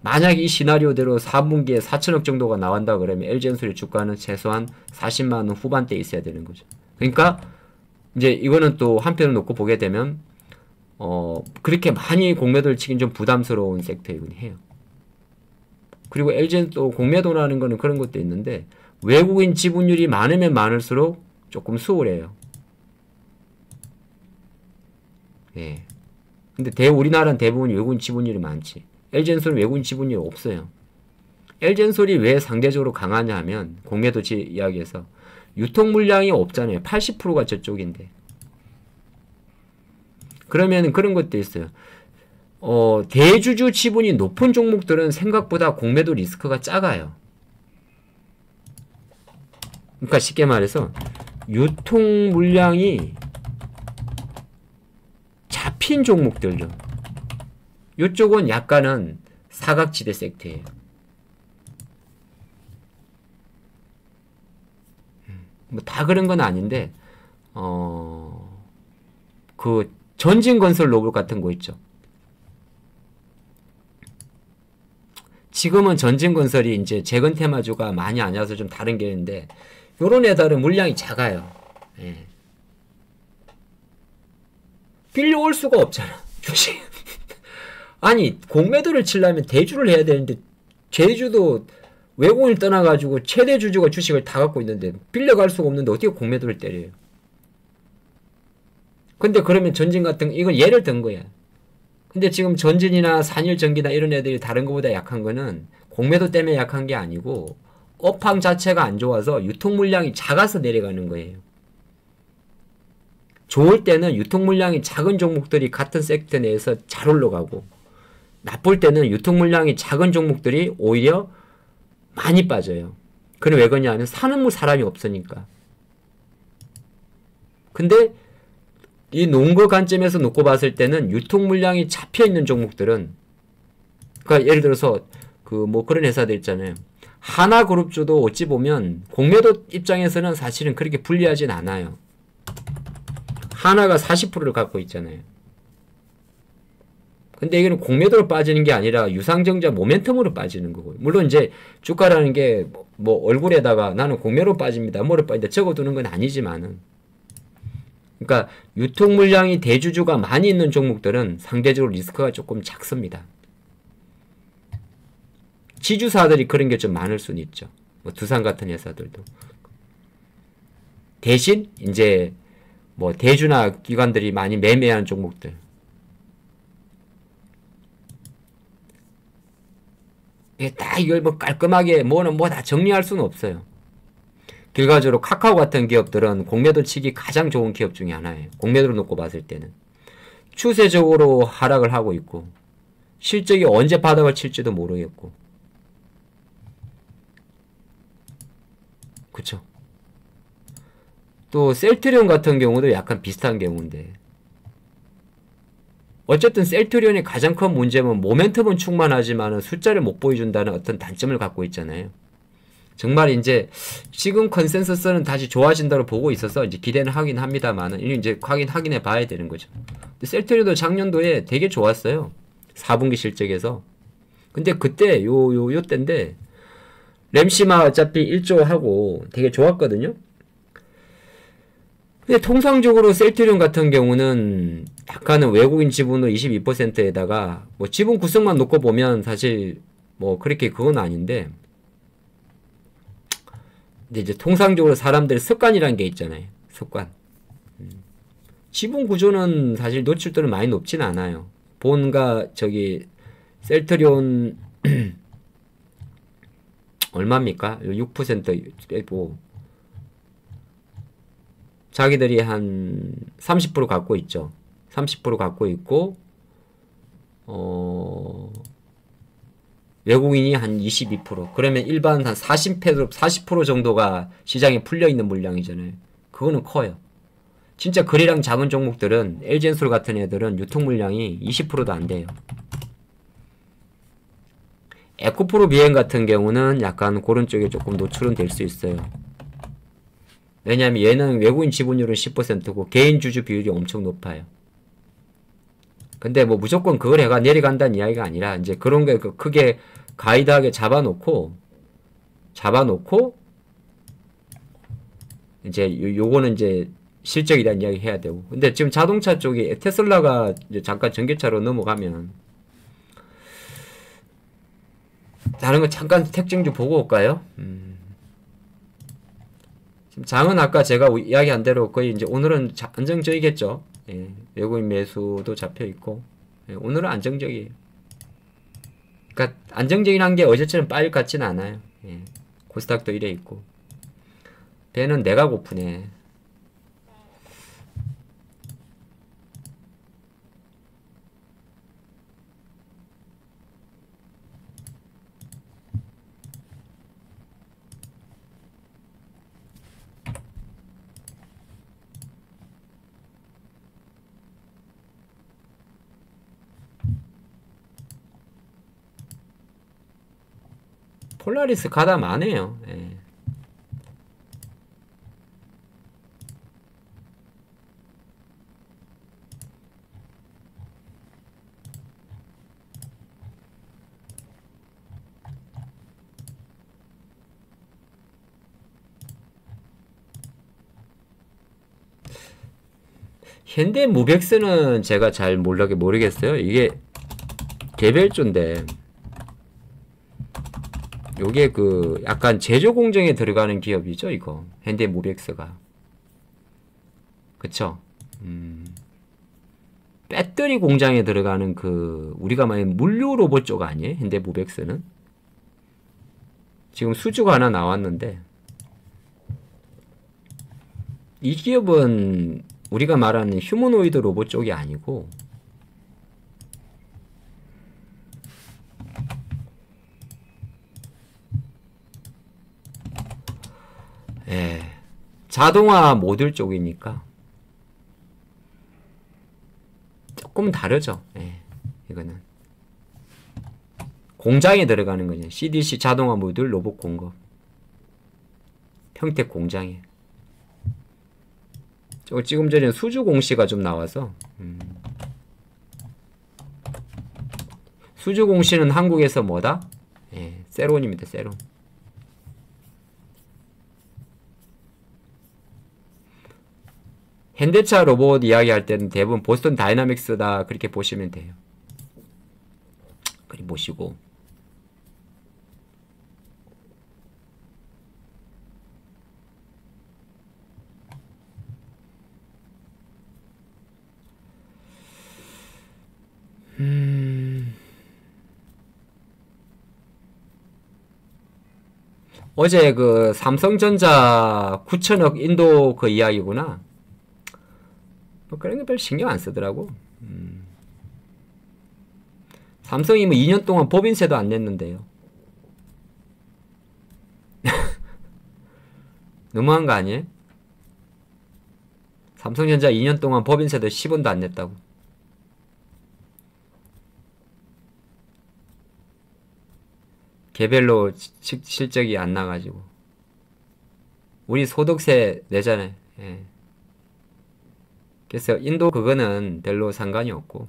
만약 이 시나리오대로 3분기에 4천억 정도가 나온다 그러면 LG엔솔의 주가는 최소한 40만원 후반대에 있어야 되는 거죠. 그러니까 이제 이거는 또 한편으로 놓고 보게 되면 그렇게 많이 공매도를 치긴 좀 부담스러운 섹터이긴 해요. 그리고 LG는 또 공매도라는 거는 그런 것도 있는데 외국인 지분율이 많으면 많을수록 조금 수월해요. 예. 근데 우리나라는 대부분 외국인 지분율이 많지. LG엔솔은 외국인 지분율이 없어요. LG엔솔이 왜 상대적으로 강하냐 하면 공매도 이야기에서 유통 물량이 없잖아요. 80%가 저쪽인데. 그러면 그런 것도 있어요. 대주주 지분이 높은 종목들은 생각보다 공매도 리스크가 작아요. 그러니까 쉽게 말해서 유통 물량이 잡힌 종목들요. 이쪽은 약간은 사각지대 섹터예요. 뭐 다 그런 건 아닌데 그 전진건설 로봇 같은 거 있죠. 지금은 전진건설이 이제 재건 테마주가 많이 안 와서 좀 다른 게 있는데 요런 애들은 물량이 작아요. 예. 빌려올 수가 없잖아. 주식. 아니 공매도를 치려면 대주를 해야 되는데 제주도 외국인을 떠나가지고 최대 주주가 주식을 다 갖고 있는데 빌려갈 수가 없는데 어떻게 공매도를 때려요. 근데 그러면 전진 같은 이건 예를 든 거야. 근데 지금 전진이나 산일전기나 이런 애들이 다른 것보다 약한 거는 공매도 때문에 약한 게 아니고 업황 자체가 안 좋아서 유통 물량이 작아서 내려가는 거예요. 좋을 때는 유통 물량이 작은 종목들이 같은 섹터 내에서 잘 올라가고, 나쁠 때는 유통 물량이 작은 종목들이 오히려 많이 빠져요. 그럼 왜 그러냐면 사는 사람이 없으니까. 근데 이 농거 관점에서 놓고 봤을 때는 유통 물량이 잡혀 있는 종목들은, 그러니까 예를 들어서 그 뭐 그런 회사들 있잖아요. 하나그룹주도 어찌 보면 공매도 입장에서는 사실은 그렇게 불리하진 않아요. 하나가 40%를 갖고 있잖아요. 근데 이거는 공매도로 빠지는 게 아니라 유상증자 모멘텀으로 빠지는 거고요. 물론 이제 주가라는 게 뭐 얼굴에다가 나는 공매로 빠집니다, 뭐로 빠진다 적어두는 건 아니지만은, 그러니까 유통 물량이 대주주가 많이 있는 종목들은 상대적으로 리스크가 조금 작습니다. 지주사들이 그런 게 좀 많을 수는 있죠. 뭐 두산 같은 회사들도. 대신 이제 뭐 대주나 기관들이 많이 매매하는 종목들, 이게 딱 이걸 뭐 깔끔하게 뭐는 뭐 다 정리할 수는 없어요. 결과적으로 카카오 같은 기업들은 공매도 치기 가장 좋은 기업 중에 하나예요. 공매도로 놓고 봤을 때는 추세적으로 하락을 하고 있고, 실적이 언제 바닥을 칠지도 모르겠고, 그쵸? 또 셀트리온 같은 경우도 약간 비슷한 경우인데, 어쨌든 셀트리온의 가장 큰 문제는 모멘텀은 충만하지만 숫자를 못 보여준다는 어떤 단점을 갖고 있잖아요. 정말 이제 지금 컨센서스는 다시 좋아진다고 보고 있어서 이제 기대는 하긴 합니다만, 이제 확인해 봐야 되는 거죠. 근데 셀트리온도 작년도에 되게 좋았어요. 4분기 실적에서. 근데 그때 요 때인데 램시마 어차피 1조 하고 되게 좋았거든요. 근데 통상적으로 셀트리온 같은 경우는 약간은 외국인 지분도 22%에다가 뭐 지분 구성만 놓고 보면 사실 뭐 그렇게 그건 아닌데, 근데 이제 통상적으로 사람들의 습관이라는 게 있잖아요. 습관. 지분 구조는 사실 노출도는 많이 높진 않아요. 본가 저기 셀트리온 얼마입니까? 6% 빼고 자기들이 한 30% 갖고 있죠. 30% 갖고 있고, 외국인이 한 22%. 그러면 일반 한 40% 정도가 시장에 풀려있는 물량이잖아요. 그거는 커요. 진짜 거래량 작은 종목들은, LG엔솔 같은 애들은 유통 물량이 20%도 안 돼요. 에코프로 비행 같은 경우는 약간 그런 쪽에 조금 노출은 될 수 있어요. 왜냐면 얘는 외국인 지분율은 10%고 개인 주주 비율이 엄청 높아요. 근데 뭐 무조건 그걸 해가 내려간다는 이야기가 아니라, 이제 그런 게 크게 가이드하게 잡아놓고 이제 요거는 이제 실적이라는 이야기 해야 되고. 근데 지금 자동차 쪽이 테슬라가 이제 잠깐 전기차로 넘어가면, 다른 거 잠깐 특징 좀 보고 올까요? 지금 장은 아까 제가 이야기한 대로 거의 이제 오늘은 안정적이겠죠. 예, 외국인 매수도 잡혀 있고, 예, 오늘은 안정적이에요. 그러니까 안정적이란 게 어제처럼 빠질 것 같지는 않아요. 예, 코스닥도 이래 있고. 배는 내가 고프네. 폴라리스 가다 마네요. 예. 현대무백스는 제가 잘 모르겠어요. 이게 개별주인데, 요게 그 약간 제조 공정에 들어가는 기업이죠, 이거. 현대무백스가. 그쵸? 배터리 공장에 들어가는 그 우리가 말하는 물류 로봇 쪽 아니에요? 현대모백스는 지금 수주가 하나 나왔는데 이 기업은 우리가 말하는 휴머노이드 로봇 쪽이 아니고 예, 자동화 모듈 쪽이니까 조금 다르죠. 예, 이거는 공장에 들어가는 거죠. CDC 자동화 모듈 로봇 공급 평택 공장에 지금 전에 수주 공시가 좀 나와서 수주 공시는 한국에서 뭐다? 예, 세론입니다. 세론. 현대차 로봇 이야기할 때는 대부분 보스턴 다이나믹스다 그렇게 보시면 돼요. 그리 보시고 어제 그 삼성전자 9천억 인도 그 이야기구나. 뭐 그런 거 별 신경 안 쓰더라고. 삼성이 뭐 2년 동안 법인세도 안 냈는데요. 너무한 거 아니에요? 삼성전자 2년 동안 법인세도 10원도 안 냈다고. 개별로 실적이 안 나가지고. 우리 소득세 내잖아요. 예. 그래서 인도 그거는 별로 상관이 없고.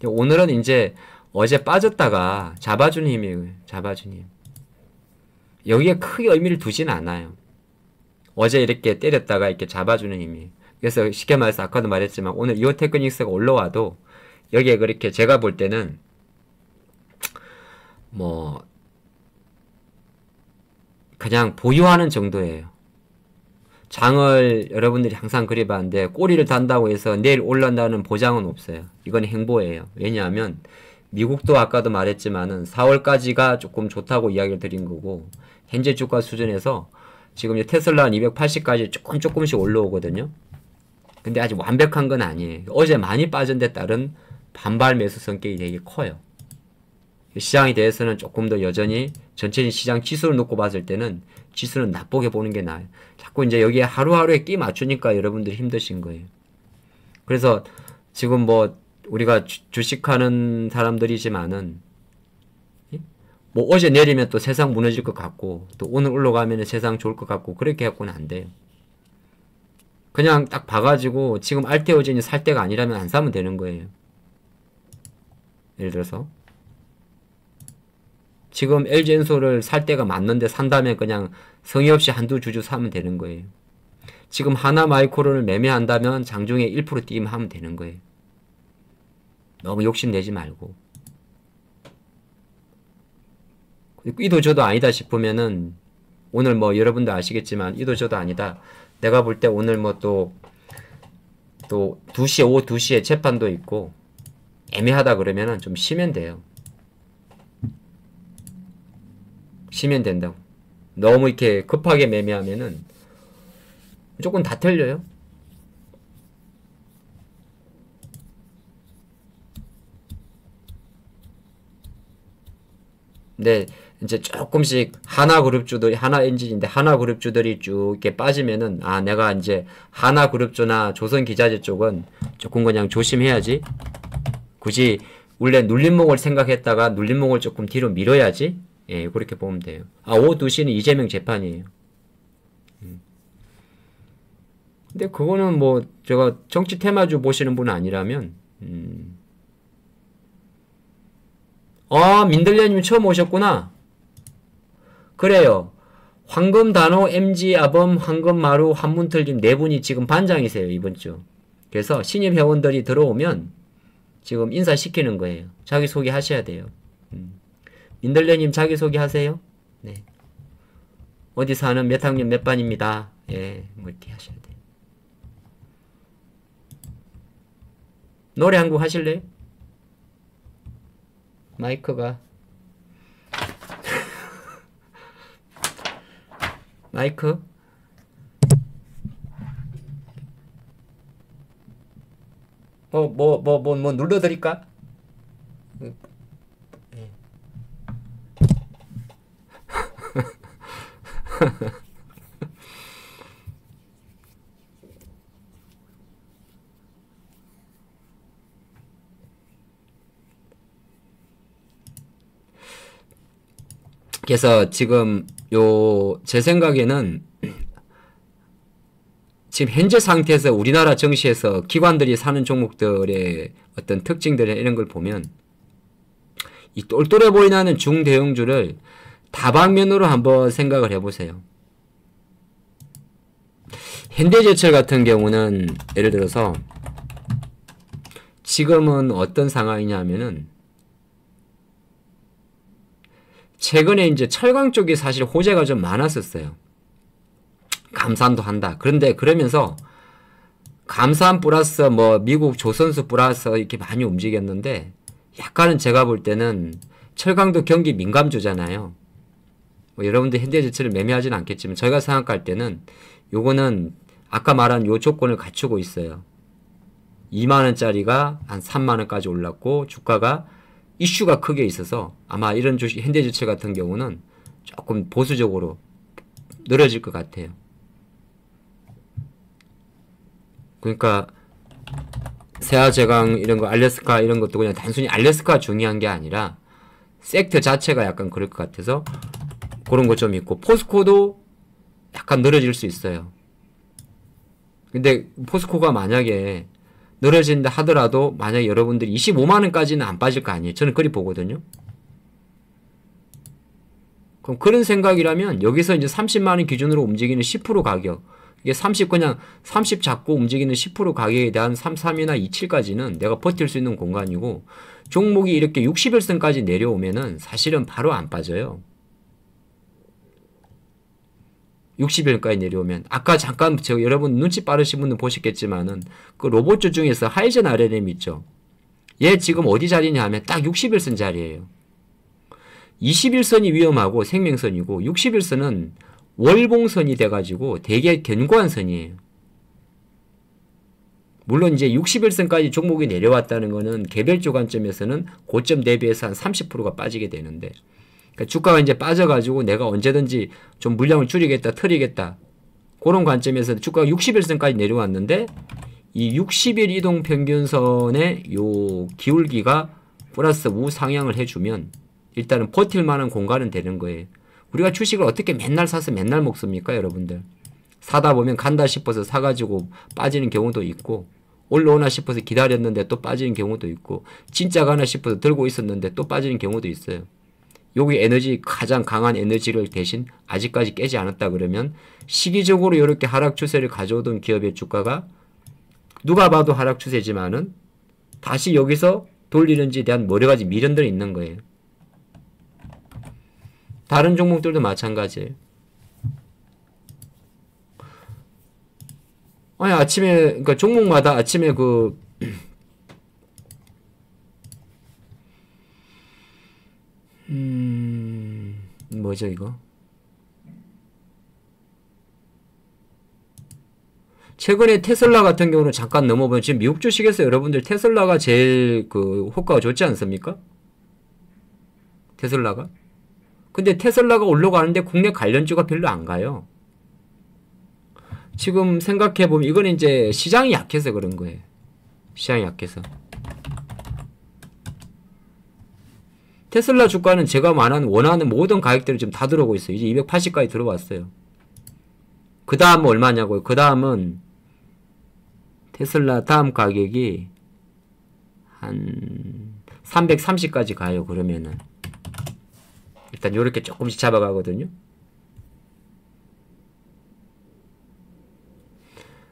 오늘은 이제 어제 빠졌다가 잡아준 힘이에요. 잡아준 힘. 여기에 크게 의미를 두진 않아요. 어제 이렇게 때렸다가 이렇게 잡아주는 힘이에요. 그래서 쉽게 말해서 아까도 말했지만 오늘 이오테크닉스가 올라와도 여기에 그렇게 제가 볼 때는 뭐 그냥 보유하는 정도예요. 장을 여러분들이 항상 그래 봤는데 꼬리를 단다고 해서 내일 올란다는 보장은 없어요. 이건 행보예요. 왜냐하면 미국도 아까도 말했지만은 4월까지가 조금 좋다고 이야기를 드린 거고 현재 주가 수준에서 지금 테슬라는 280까지 조금씩 올라오거든요. 근데 아직 완벽한 건 아니에요. 어제 많이 빠진 데 따른 반발 매수 성격이 되게 커요. 시장에 대해서는 조금 더 여전히 전체적인 시장 지수를 놓고 봤을 때는 지수는 나쁘게 보는 게 나아요. 자꾸 이제 여기에 하루하루에 끼 맞추니까 여러분들이 힘드신 거예요. 그래서 지금 뭐 우리가 주식하는 사람들이지만은 뭐 어제 내리면 또 세상 무너질 것 같고 또 오늘 올라가면 세상 좋을 것 같고 그렇게 해갖고는 안 돼요. 그냥 딱 봐가지고 지금 알테오젠이 살 때가 아니라면 안 사면 되는 거예요. 예를 들어서 지금 LG엔솔을 살 때가 맞는데 산다면 그냥 성의 없이 한두 주주 사면 되는 거예요. 지금 하나마이크론을 매매한다면 장중에 1% 뛰면 하면 되는 거예요. 너무 욕심내지 말고. 이도 저도 아니다 싶으면은 오늘 뭐 여러분도 아시겠지만 이도 저도 아니다. 내가 볼 때 오늘 뭐 또 2시에 오후 2시에 재판도 있고 애매하다 그러면은 좀 쉬면 돼요. 쉬면 된다고. 너무 이렇게 급하게 매매하면은 무조건 다 틀려요. 근데 이제 조금씩 하나그룹주들이 하나엔진인데 하나그룹주들이 쭉 이렇게 빠지면은 아 내가 이제 하나그룹주나 조선기자재 쪽은 조금 그냥 조심해야지. 굳이 원래 눌림목을 생각했다가 눌림목을 조금 뒤로 밀어야지. 예, 그렇게 보면 돼요. 아, 오후 2시는 이재명 재판이에요. 근데 그거는 뭐 제가 정치 테마주 보시는 분 아니라면 아, 민들레님 처음 오셨구나. 그래요. 황금단호, MG, 아범, 황금마루, 한문틀님 네 분이 지금 반장이세요, 이번 주. 그래서 신입 회원들이 들어오면 지금 인사시키는 거예요. 자기소개 하셔야 돼요. 민들레님 자기소개 하세요. 네. 어디 사는 몇 학년 몇 반입니다. 예, 뭐 이렇게 하셔야 돼요. 노래 한 곡 하실래요? 마이크가 마이크? 뭐 눌러드릴까? 그래서 지금 제 생각에는 지금 현재 상태에서 우리나라 증시에서 기관들이 사는 종목들의 어떤 특징들 이런 걸 보면 이 똘똘해 보이는 중대형주를 다방면으로 한번 생각을 해보세요. 현대제철 같은 경우는 예를 들어서 지금은 어떤 상황이냐면은 최근에 이제 철강 쪽이 사실 호재가 좀 많았었어요. 감산도 한다. 그런데 그러면서 감산 플러스 뭐 미국 조선수 플러스 이렇게 많이 움직였는데 약간은 제가 볼 때는 철강도 경기 민감주잖아요. 뭐 여러분들 현대제철을 매매하지는 않겠지만 저희가 생각할 때는 요거는 아까 말한 요 조건을 갖추고 있어요. 2만원짜리가 한 3만원까지 올랐고 주가가 이슈가 크게 있어서 아마 이런 주식 현대제철 같은 경우는 조금 보수적으로 늘어질 것 같아요. 그러니까 세아제강 이런 거 알래스카 이런 것도 그냥 단순히 알래스카 중요한 게 아니라 섹터 자체가 약간 그럴 것 같아서 그런 것 좀 있고 포스코도 약간 늘어질 수 있어요. 근데 포스코가 만약에 늘어진다 하더라도 만약에 여러분들이 25만원까지는 안 빠질 거 아니에요. 저는 그리 보거든요. 그럼 그런 생각이라면 여기서 이제 30만원 기준으로 움직이는 10% 가격 이게 30 잡고 움직이는 10% 가격에 대한 33이나 27까지는 내가 버틸 수 있는 공간이고 종목이 이렇게 60일선까지 내려오면은 사실은 바로 안 빠져요. 60일까지 내려오면 아까 잠깐 여러분 눈치 빠르신 분은 보셨겠지만은 그 로봇주 중에서 하이젠 RLM 있죠. 얘 지금 어디 자리냐 하면 딱 60일선 자리예요. 21선이 위험하고 생명선이고 61선은 월봉선이 돼가지고 되게 견고한 선이에요. 물론 이제 61선까지 종목이 내려왔다는 거는 개별주 관점에서는 고점 대비해서 한 30%가 빠지게 되는데 그러니까 주가가 이제 빠져가지고 내가 언제든지 좀 물량을 줄이겠다, 틀리겠다. 그런 관점에서 주가가 60일선까지 내려왔는데 이 60일 이동 평균선의 요 기울기가 플러스 우상향을 해주면 일단은 버틸 만한 공간은 되는 거예요. 우리가 주식을 어떻게 맨날 사서 맨날 먹습니까, 여러분들? 사다 보면 간다 싶어서 사가지고 빠지는 경우도 있고 올라오나 싶어서 기다렸는데 또 빠지는 경우도 있고 진짜 가나 싶어서 들고 있었는데 또 빠지는 경우도 있어요. 여기 에너지 가장 강한 에너지를 대신 아직까지 깨지 않았다 그러면 시기적으로 이렇게 하락 추세를 가져오던 기업의 주가가 누가 봐도 하락 추세지만은 다시 여기서 돌리는지에 대한 여러 가지 미련들이 있는 거예요. 다른 종목들도 마찬가지예요. 아니 아침에 그러니까 종목마다 아침에 뭐죠 이거? 최근에 테슬라 같은 경우는 잠깐 넘어보면 지금 미국 주식에서 여러분들 테슬라가 제일 호가가 좋지 않습니까? 테슬라가? 근데 테슬라가 올라가는데 국내 관련주가 별로 안 가요. 지금 생각해보면 이건 이제 시장이 약해서 그런 거예요. 시장이 약해서. 테슬라 주가는 제가 원하는 모든 가격대로 지금 다 들어오고 있어요. 이제 280까지 들어왔어요. 그 다음은 얼마냐고요? 그 다음은 테슬라 다음 가격이 한 330까지 가요. 그러면은 일단 요렇게 조금씩 잡아가거든요.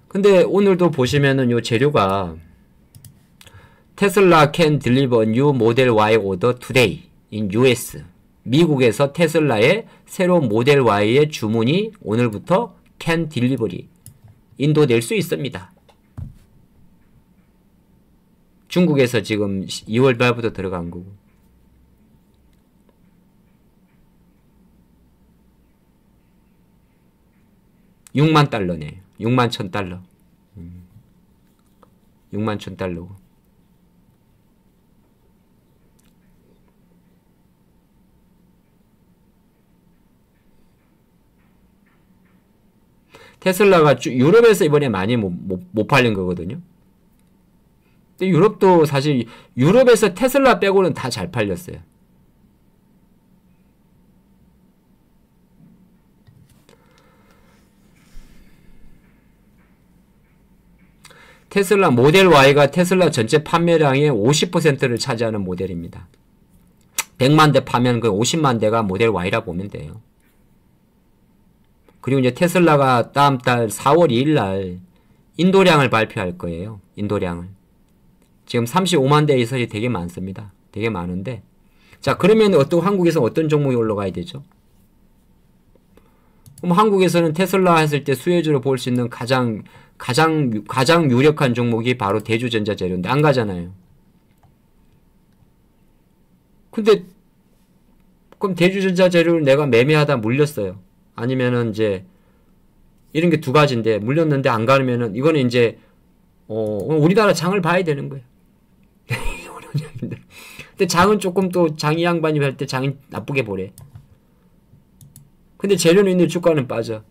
근데 오늘도 보시면은 요 재료가 테슬라 can deliver new Model Y order today in US. 미국에서 테슬라의 새로운 모델 Y의 주문이 오늘부터 can delivery 인도될 수 있습니다. 중국에서 지금 2월 말부터 들어간 거고. $61,000네. 61,000달러. 61,000달러고. 테슬라가 유럽에서 이번에 많이 못 팔린 거거든요. 근데 유럽도 사실 유럽에서 테슬라 빼고는 다 잘 팔렸어요. 테슬라 모델 Y가 테슬라 전체 판매량의 50%를 차지하는 모델입니다. 100만 대 파면 그 50만 대가 모델 Y라 보면 돼요. 그리고 이제 테슬라가 다음 달 4월 2일 날 인도량을 발표할 거예요. 인도량을. 지금 35만 대 이설이 되게 많습니다. 되게 많은데. 자, 그러면 한국에서 어떤 종목이 올라가야 되죠? 그럼 한국에서는 테슬라 했을 때 수혜주로 볼 수 있는 가장 유력한 종목이 바로 대주전자재료인데 안 가잖아요. 근데 그럼 대주전자재료를 내가 매매하다 물렸어요. 아니면은 이제 이런 게 두 가지인데 물렸는데 안 가면은 이거는 이제 우리나라 장을 봐야 되는 거예요. 근데 장은 조금 또 장이 양반이 할 때 장이 나쁘게 보래. 근데 재료는 있는 주가는 빠져.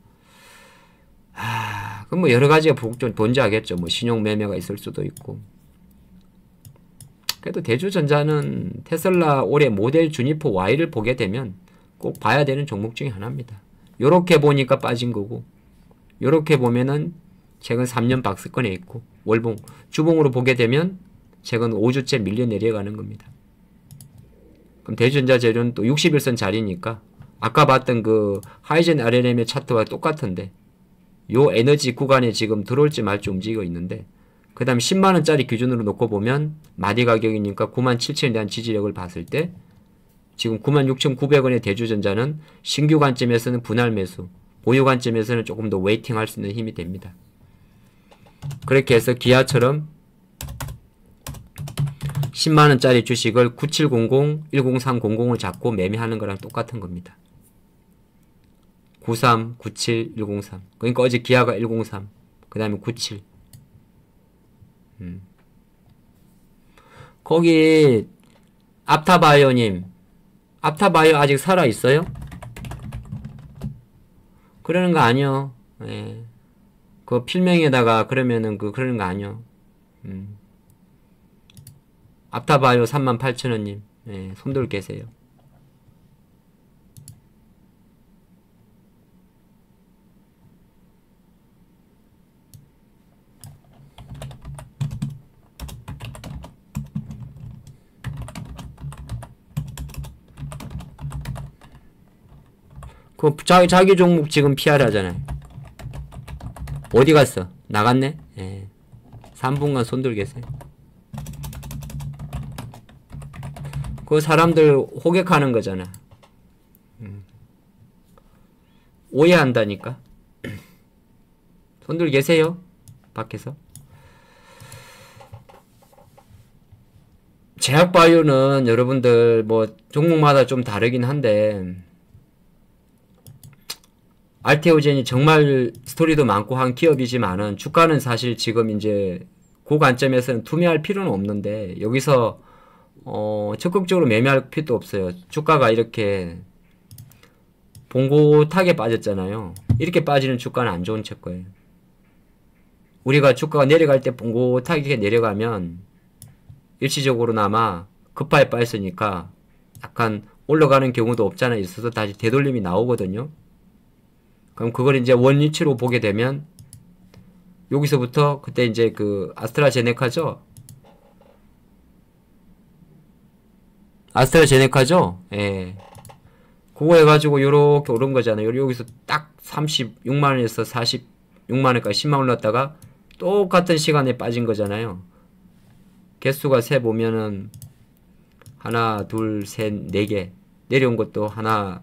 그럼 뭐 여러 가지가 존재하겠죠. 뭐 신용 매매가 있을 수도 있고. 그래도 대주전자는 테슬라 올해 모델 주니퍼 Y를 보게 되면 꼭 봐야 되는 종목 중에 하나입니다. 요렇게 보니까 빠진 거고, 요렇게 보면은 최근 3년 박스권에 있고, 월봉, 주봉으로 보게 되면 최근 5주째 밀려 내려가는 겁니다. 그럼 대주전자재료는 또 61선 자리니까 아까 봤던 그 하이젠 RLM의 차트와 똑같은데 요 에너지 구간에 지금 들어올지 말지 움직이고 있는데, 그 다음 10만원짜리 기준으로 놓고 보면 마디 가격이니까 97,000원에 대한 지지력을 봤을 때 지금 96,900원의 대주전자는 신규 관점에서는 분할 매수, 보유 관점에서는 조금 더 웨이팅 할 수 있는 힘이 됩니다. 그렇게 해서 기아처럼 10만원짜리 주식을 9700, 10300을 잡고 매매하는 거랑 똑같은 겁니다. 93, 97, 103. 그러니까 어제 기아가 103, 그 다음에 97. 거기 앞타바이오님, 앞타바이오 아직 살아있어요? 그러는 거 아니요. 예. 그 필명에다가 그러면은 그러는 거 아니요. 앞타바이오 38,000원님, 예, 손들 계세요. 그 자기 종목 지금 PR 하잖아요. 어디 갔어? 나갔네? 예. 3분간 손들 계세요. 그 사람들 호객하는 거잖아. 오해한다니까. 손들 계세요? 밖에서. 제약바이오는 여러분들 뭐 종목마다 좀 다르긴 한데 알테오젠이 정말 스토리도 많고 한 기업이지만은 주가는 사실 지금 이제 그 관점에서는 투매할 필요는 없는데 여기서 적극적으로 매매할 필요도 없어요. 주가가 이렇게 봉고타게 빠졌잖아요. 이렇게 빠지는 주가는 안 좋은 거예요. 우리가 주가가 내려갈 때 봉고타게 내려가면 일시적으로나마 급하게 빠졌으니까 약간 올라가는 경우도 없잖아 있어서 다시 되돌림이 나오거든요. 그럼 그걸 이제 원위치로 보게 되면 여기서부터 그때 이제 그 아스트라제네카죠? 아스트라제네카죠? 예. 그거 해가지고 요렇게 오른 거잖아요. 여기서 딱 36만원에서 46만원까지 10만원 올랐다가 똑같은 시간에 빠진 거잖아요. 개수가 세 보면은 하나, 둘, 셋, 네 개. 내려온 것도 하나,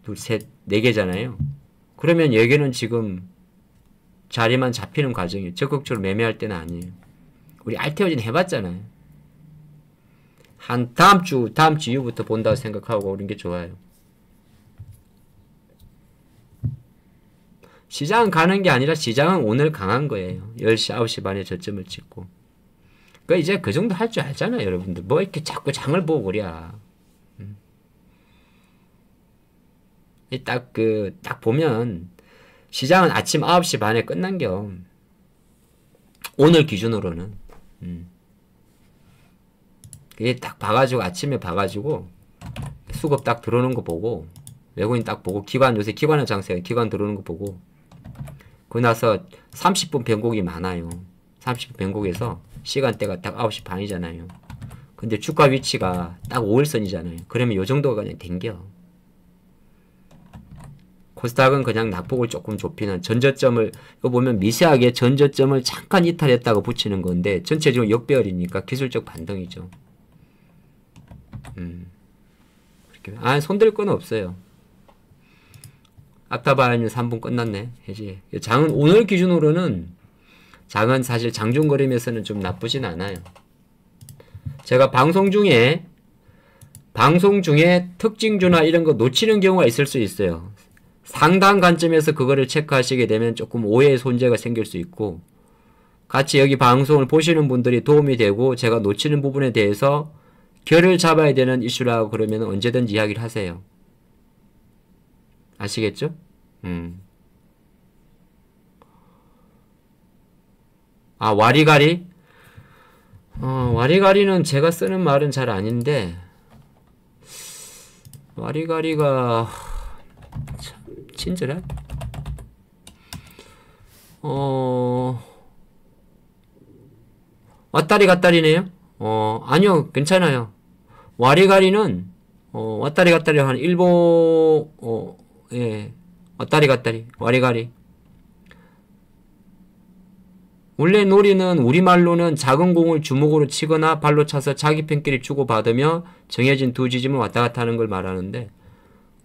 둘, 셋, 네 개잖아요. 그러면 여기는 지금 자리만 잡히는 과정이에요. 적극적으로 매매할 때는 아니에요. 우리 알테오진 해봤잖아요. 한 다음 주 이후부터 본다고 생각하고 그런 게 좋아요. 시장은 가는 게 아니라 시장은 오늘 강한 거예요. 10시, 9시 반에 저점을 찍고. 그 이제 그 정도 할 줄 알잖아요, 여러분들. 뭐 이렇게 자꾸 장을 보고 그래. 딱 보면 시장은 아침 9시 반에 끝난 겸 오늘 기준으로는 그게 딱 봐가지고 아침에 봐가지고 수급 딱 들어오는 거 보고 외국인 딱 보고 기관 요새 기관의 장세가 기관 들어오는 거 보고 그 나서 30분 변곡이 많아요. 30분 변곡에서 시간대가 딱 9시 반이잖아요. 근데 주가 위치가 딱 5일선이잖아요. 그러면 요 정도가 그냥 댕겨. 코스닥은 그냥 낙폭을 조금 좁히는 전저점을 이거 보면 미세하게 전저점을 잠깐 이탈했다고 붙이는 건데 전체적으로 역배열이니까 기술적 반등이죠. 손댈 건 없어요. 앞타바라님 3분 끝났네. 해지. 장은 오늘 기준으로는 장은 사실 장중거림에서는 좀 나쁘진 않아요. 제가 방송 중에 특징주나 이런 거 놓치는 경우가 있을 수 있어요. 상당 관점에서 그거를 체크하시게 되면 조금 오해의 손재가 생길 수 있고 같이 여기 방송을 보시는 분들이 도움이 되고 제가 놓치는 부분에 대해서 결을 잡아야 되는 이슈라고 그러면 언제든지 이야기를 하세요. 아시겠죠? 와리가리? 와리가리는 제가 쓰는 말은 잘 아닌데 와리가리가 참 친절해? 왔다리 갔다리네요? 아니요, 괜찮아요. 와리가리는, 왔다리 갔다리 한 예. 왔다리 갔다리, 와리가리. 원래 놀이는 우리말로는 작은 공을 주먹으로 치거나 발로 차서 자기 팬끼리 주고받으며 정해진 두 지점을 왔다 갔다 하는 걸 말하는데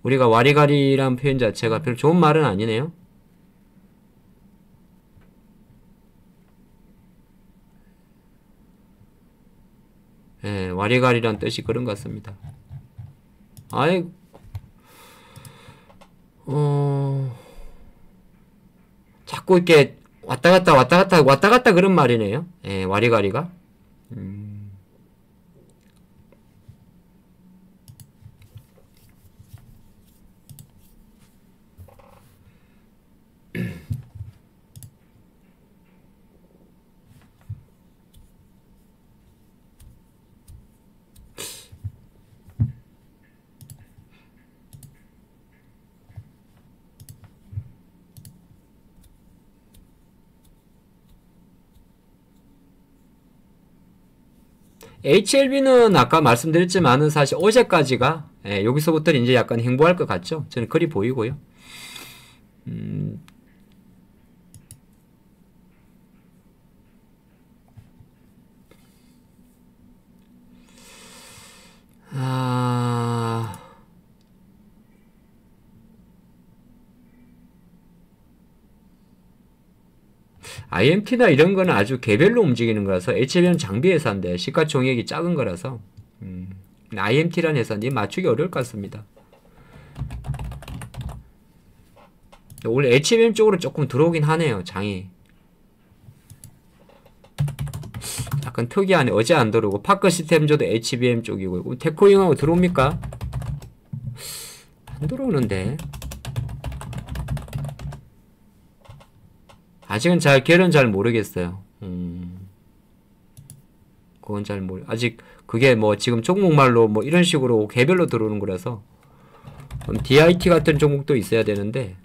우리가 와리가리란 표현 자체가 별로 좋은 말은 아니네요. 예, 와리가리란 뜻이 그런 것 같습니다. 자꾸 이렇게 왔다 갔다 그런 말이네요. 예, 와리가리가. HLB는 아까 말씀드렸지만은 사실 어제까지가 여기서부터 이제 약간 행보할 것 같죠? 저는 그리 보이고요. IMT나 이런 거는 아주 개별로 움직이는 거라서 HLB는 장비 회사인데 시가총액이 작은 거라서 IMT라는 회사인데 맞추기 어려울 것 같습니다. 원래 HBM 쪽으로 조금 들어오긴 하네요. 장이 약간 특이하네. 어제 안 들어오고 파크 시스템조도 HBM 쪽이고 테코잉하고 들어옵니까? 안 들어오는데 아직은 결은 잘 모르겠어요. 그건 잘 아직 그게 뭐 지금 종목말로 뭐 이런 식으로 개별로 들어오는 거라서 DIT 같은 종목도 있어야 되는데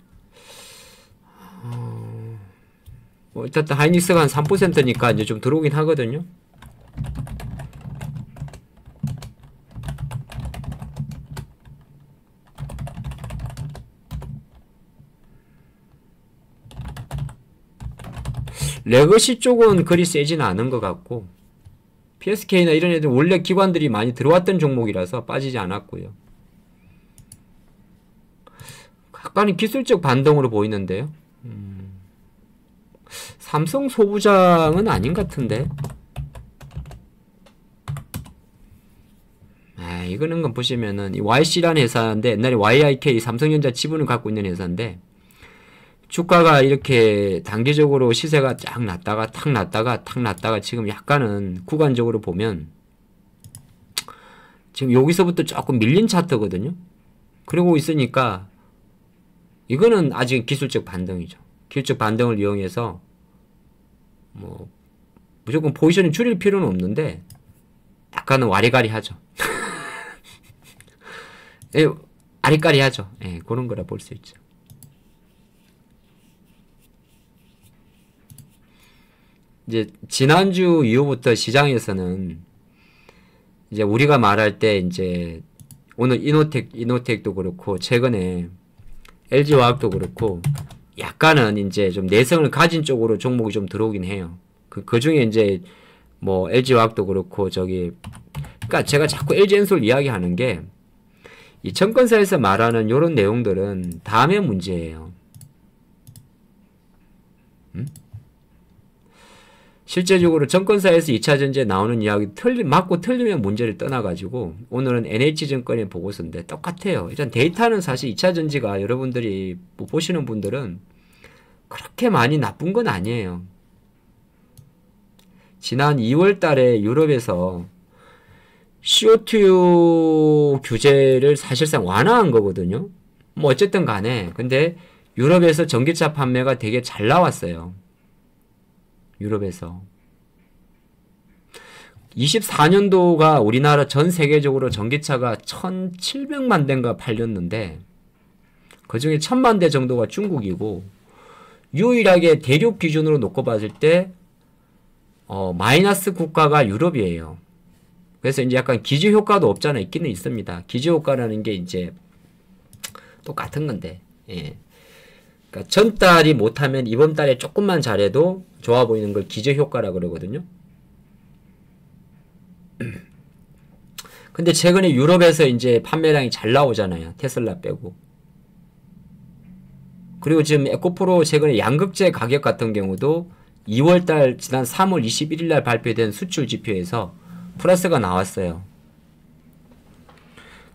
뭐 일단 하이닉스가 한 3%니까 이제 좀 들어오긴 하거든요. 레거시 쪽은 그리 세지는 않은 것 같고 PSK나 이런 애들 원래 기관들이 많이 들어왔던 종목이라서 빠지지 않았고요. 약간은 기술적 반등으로 보이는데요. 삼성 소부장은 아닌 것 같은데 이거는 건 보시면은 이 YC라는 회사인데 옛날에 YIK 삼성전자 지분을 갖고 있는 회사인데 주가가 이렇게 단기적으로 시세가 쫙 났다가 탁 났다가 탁 났다가 지금 약간은 구간적으로 보면 지금 여기서부터 조금 밀린 차트거든요. 그러고 있으니까 이거는 아직 기술적 반등이죠. 기술적 반등을 이용해서 뭐 무조건 포지션을 줄일 필요는 없는데 약간은 와리가리 하죠. 예, 아리까리 하죠. 예, 그런 거라 볼 수 있죠. 이제 지난주 이후부터 시장에서는 이제 우리가 말할 때 이제 오늘 이노텍도 그렇고 최근에 LG화학도 그렇고 약간은 이제 좀 내성을 가진 쪽으로 종목이 좀 들어오긴 해요. 그 중에 이제 뭐 LG화학도 그렇고 그러니까 제가 자꾸 LG엔솔 이야기하는 게 이 증권사에서 말하는 요런 내용들은 다음의 문제예요. 실제적으로 증권사에서 2차전지에 나오는 이야기 맞고 틀리면 문제를 떠나가지고 오늘은 NH증권의 보고서인데 똑같아요. 일단 데이터는 사실 2차전지가 여러분들이 뭐 보시는 분들은 그렇게 많이 나쁜 건 아니에요. 지난 2월 달에 유럽에서 CO2 규제를 사실상 완화한 거거든요. 뭐 어쨌든 간에 근데 유럽에서 전기차 판매가 되게 잘 나왔어요. 유럽에서 24년도가 우리나라 전 세계적으로 전기차가 1700만 대인가 팔렸는데 그 중에 1000만 대 정도가 중국이고 유일하게 대륙 기준으로 놓고 봤을 때 마이너스 국가가 유럽이에요. 그래서 이제 약간 기저 효과도 없잖아. 있기는 있습니다. 기저 효과라는 게 이제 똑같은 건데, 예. 그러니까 전달이 못하면 이번 달에 조금만 잘해도 좋아 보이는 걸 기저 효과라 그러거든요. 근데 최근에 유럽에서 이제 판매량이 잘 나오잖아요. 테슬라 빼고. 그리고 지금 에코프로 최근에 양극재 가격 같은 경우도 2월달 지난 3월 21일날 발표된 수출 지표에서 플러스가 나왔어요.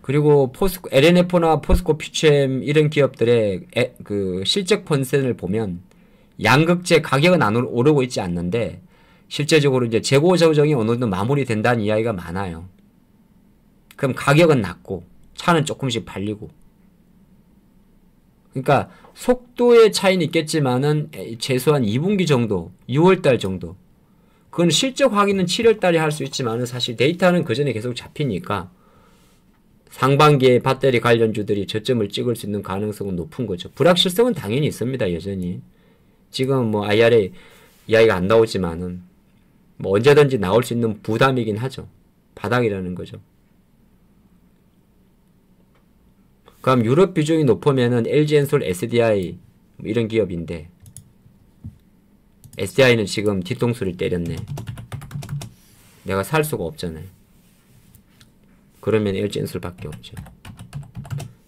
그리고 LNF나 포스코 퓨처엠 이런 기업들의 그 실적 ponsen을 보면 양극재 가격은 안 오르고 있지 않는데 실제적으로 이제 재고 조정이 어느 정도 마무리된다는 이야기가 많아요. 그럼 가격은 낮고 차는 조금씩 팔리고. 그러니까 속도의 차이는 있겠지만은 최소한 2분기 정도, 6월달 정도. 그건 실적 확인은 7월달에 할 수 있지만은 사실 데이터는 그 전에 계속 잡히니까 상반기에 배터리 관련주들이 저점을 찍을 수 있는 가능성은 높은 거죠. 불확실성은 당연히 있습니다. 여전히. 지금 뭐 IRA 이야기가 안 나오지만은 뭐 언제든지 나올 수 있는 부담이긴 하죠. 바닥이라는 거죠. 그럼 유럽 비중이 높으면은 LG엔솔, SDI 뭐 이런 기업인데 SDI는 지금 뒤통수를 때렸네. 내가 살 수가 없잖아요. 그러면 LG엔솔 밖에 없죠.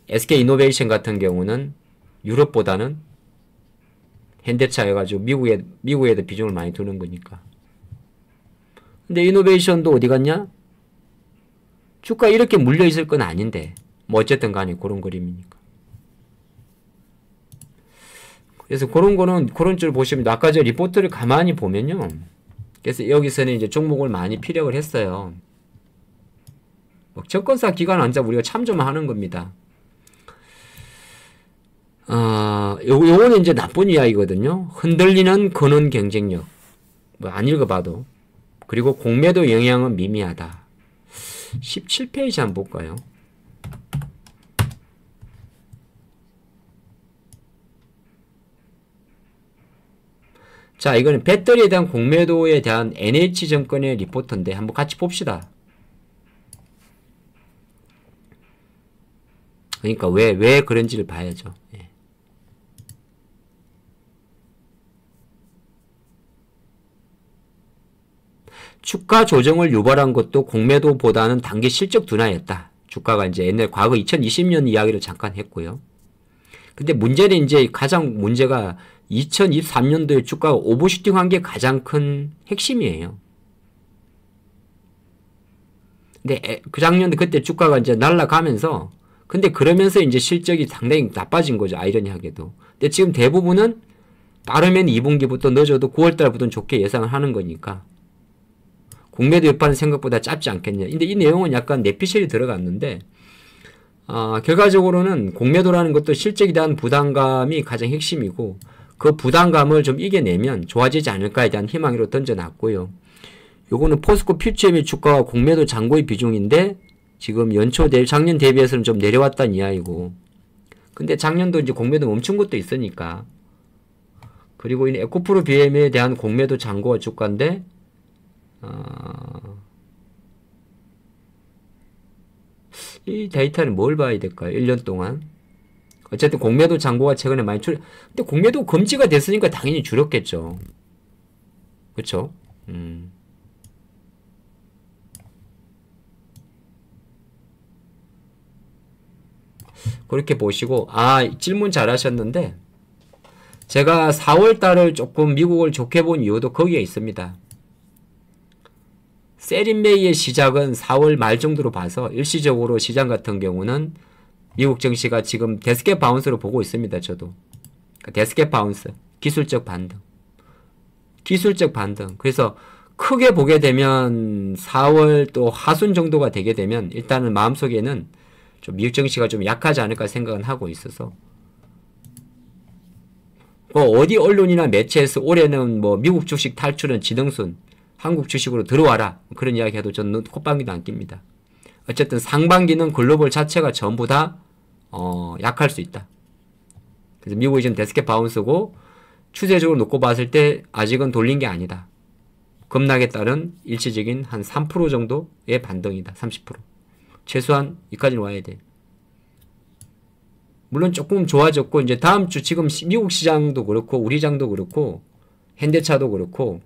SK이노베이션 같은 경우는 유럽보다는 현대차 해가지고 미국에도 비중을 많이 두는 거니까. 근데 이노베이션도 어디 갔냐? 주가 이렇게 물려 있을 건 아닌데 뭐 어쨌든 간에 그런 그림이니까. 그래서 그런 거는 그런 줄 보시면 아까 저 리포트를 가만히 보면요. 그래서 여기서는 이제 종목을 많이 피력을 했어요. 증권사 기관 앉아 우리가 참조만 하는 겁니다. 요거는 이제 나쁜 이야기거든요. 흔들리는 근원 경쟁력. 뭐 안 읽어봐도. 그리고 공매도 영향은 미미하다. 17페이지 한번 볼까요? 자, 이거는 배터리에 대한 공매도에 대한 NH증권의 리포트인데 한번 같이 봅시다. 그러니까 왜 그런지를 봐야죠. 예. 주가 조정을 유발한 것도 공매도보다는 단기 실적 둔화였다. 주가가 이제 옛날 과거 2020년 이야기를 잠깐 했고요. 근데 문제는 이제 가장 문제가 2023년도에 주가가 오버슈팅한 게 가장 큰 핵심이에요. 근데 그 작년도 그때 주가가 이제 날아가면서 근데 그러면서 이제 실적이 상당히 나빠진 거죠. 아이러니하게도. 근데 지금 대부분은 빠르면 2분기부터 늦어도 9월달부터는 좋게 예상을 하는 거니까. 공매도 여파는 생각보다 짧지 않겠냐. 근데 이 내용은 약간 내피셜이 들어갔는데, 결과적으로는 공매도라는 것도 실적에 대한 부담감이 가장 핵심이고, 그 부담감을 좀 이겨내면 좋아지지 않을까에 대한 희망으로 던져놨고요. 요거는 포스코 퓨처엠의 주가와 공매도 잔고의 비중인데, 지금 작년 대비해서는 좀 내려왔다는 이야기고, 근데 작년도 이제 공매도 멈춘 것도 있으니까, 그리고 이 에코프로 BM에 대한 공매도 잔고와 주가인데, 이 데이터는 뭘 봐야 될까요? 1년 동안. 어쨌든 공매도 잔고가 최근에 많이 근데 공매도 금지가 됐으니까 당연히 줄었겠죠. 그쵸? 그렇게 보시고, 질문 잘 하셨는데, 제가 4월 달을 조금 미국을 좋게 본 이유도 거기에 있습니다. 세린메이의 시작은 4월 말 정도로 봐서 일시적으로 시장 같은 경우는 미국 증시가 지금 데스켓 바운스로 보고 있습니다. 저도. 데스켓 바운스. 기술적 반등. 기술적 반등. 그래서 크게 보게 되면 4월 또 하순 정도가 되게 되면 일단은 마음속에는 좀 미국 증시가 좀 약하지 않을까 생각은 하고 있어서 어디 언론이나 매체에서 올해는 뭐 미국 주식 탈출은 지능순 한국 주식으로 들어와라 그런 이야기 해도 저는 콧방귀도 안 낍니다. 어쨌든 상반기는 글로벌 자체가 전부 다 약할 수 있다. 그래서 미국이 지금 데스켓 바운스고 추세적으로 놓고 봤을 때 아직은 돌린 게 아니다. 급락에 따른 일시적인 한 3% 정도의 반등이다. 30%. 최소한 여기까지는 와야 돼. 물론 조금 좋아졌고 이제 다음 주 지금 미국 시장도 그렇고 우리 시장도 그렇고 현대차도 그렇고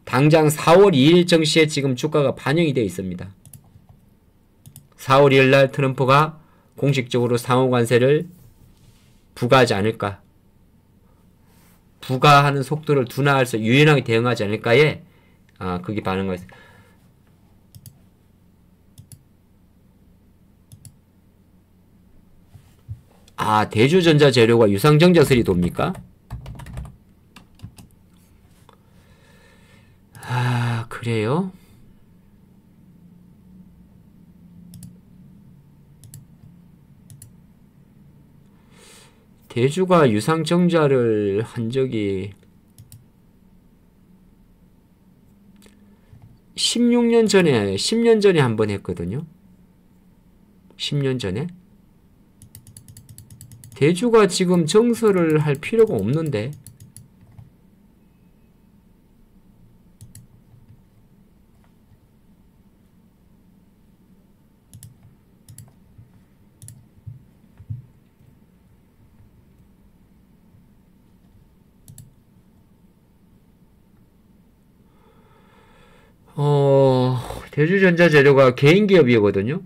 당장 4월 2일 증시에 지금 주가가 반영이 되어 있습니다. 4월 2일 날 트럼프가 공식적으로 상호관세를 부과하지 않을까. 부과하는 속도를 둔화해서 유연하게 대응하지 않을까에 그게 반응을 했어요. 대주전자 재료가 유상증자설이 돕니까? 그래요? 대주가 유상증자를 한 적이 16년 전에, 10년 전에 한 번 했거든요. 10년 전에. 대주가 지금 정설을 할 필요가 없는데. 대주전자 재료가 개인 기업이거든요.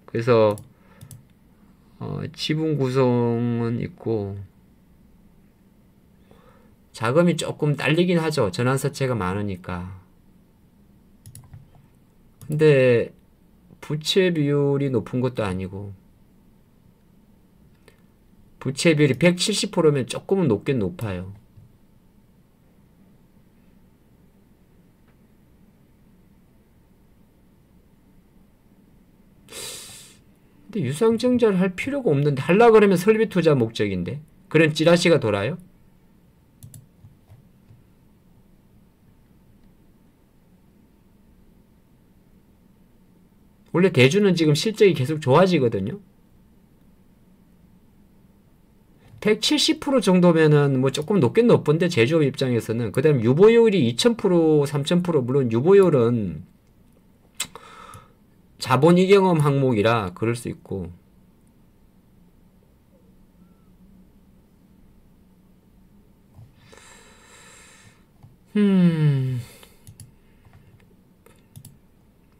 그래서 지분 구성은 있고 자금이 조금 딸리긴 하죠. 전환사채가 많으니까. 근데 부채 비율이 높은 것도 아니고 부채 비율이 170%면 조금은 높긴 높아요. 근데 유상증자를 할 필요가 없는데 하려고 그러면 설비 투자 목적인데 그런 찌라시가 돌아요? 원래 대주는 지금 실적이 계속 좋아지거든요. 170% 정도면은 뭐 조금 높긴 높은데 제조업 입장에서는 그 다음 유보율이 2000% 3000% 물론 유보율은 자본 이경험 항목이라 그럴 수 있고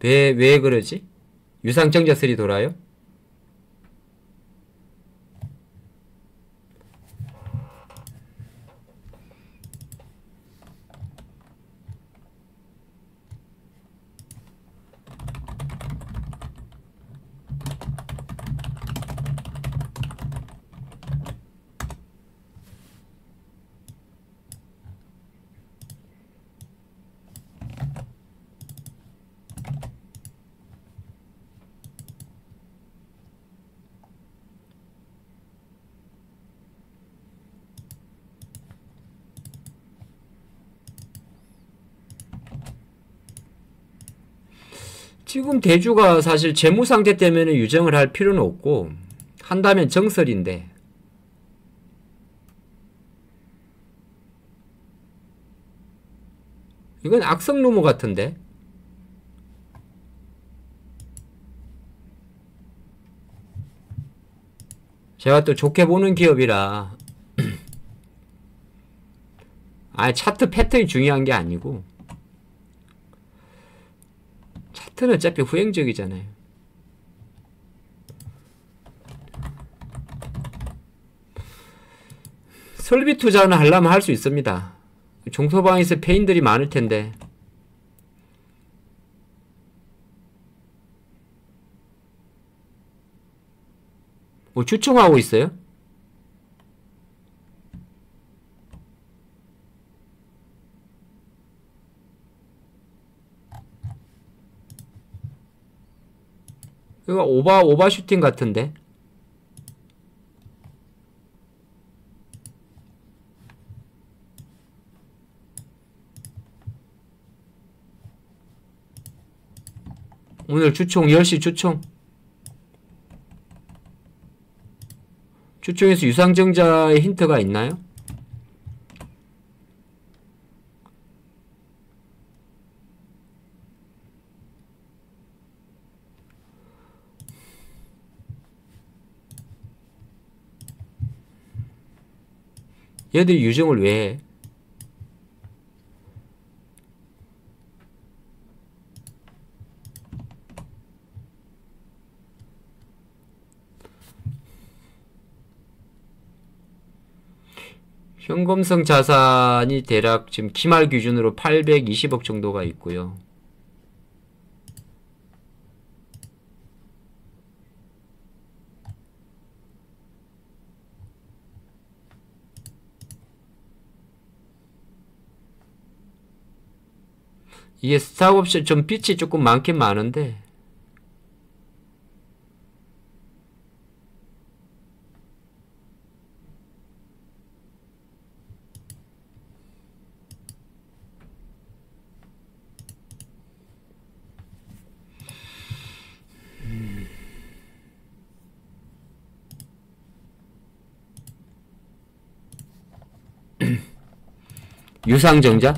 왜 그러지? 유상증자설이 돌아요? 지금 대주가 사실 재무 상태 때문에 유정을 할 필요는 없고 한다면 정설인데 이건 악성 루머 같은데. 제가 또 좋게 보는 기업이라 아니 차트 패턴이 중요한 게 아니고 차트는 어차피 후행적이잖아요. 설비 투자는 하려면 할 수 있습니다. 종소방에서 페인들이 많을 텐데. 뭐 주총하고 있어요? 이거 오버슈팅 같은데? 오늘 주총 10시 주총. 주총에서 유상증자의 힌트가 있나요? 얘들이 유정을 왜 해? 현금성 자산이 대략 지금 기말 기준으로 820억 정도가 있고요. 이게 스탁옵션 좀 빛이 조금 많긴 많은데 유상증자?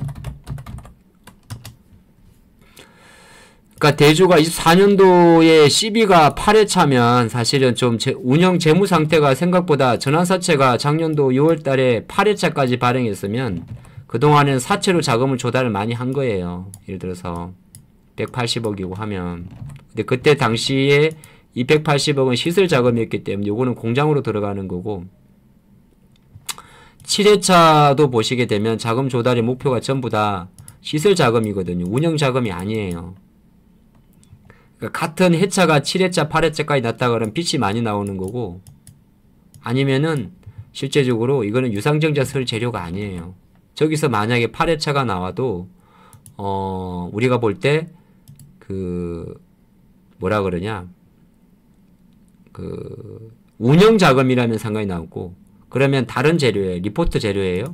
그러니까 대주가 24년도에 CB가 8회차면 사실은 좀 운영 재무 상태가 생각보다 전환사채가 작년도 6월달에 8회차까지 발행했으면 그동안은 사채로 자금을 조달을 많이 한 거예요. 예를 들어서 180억이고 하면. 근데 그때 당시에 이 180억은 시설 자금이었기 때문에 요거는 공장으로 들어가는 거고 7회차도 보시게 되면 자금 조달의 목표가 전부 다 시설 자금이거든요. 운영 자금이 아니에요. 그러니까 같은 회차가 7회차, 8회차까지 났다 그러면 빚이 많이 나오는 거고 아니면은 실제적으로 이거는 유상증자 설 재료가 아니에요. 저기서 만약에 8회차가 나와도 우리가 볼 때 그 뭐라 그러냐 그 운영 자금이라면 상관이 나오고 그러면 다른 재료예요. 리포트 재료예요.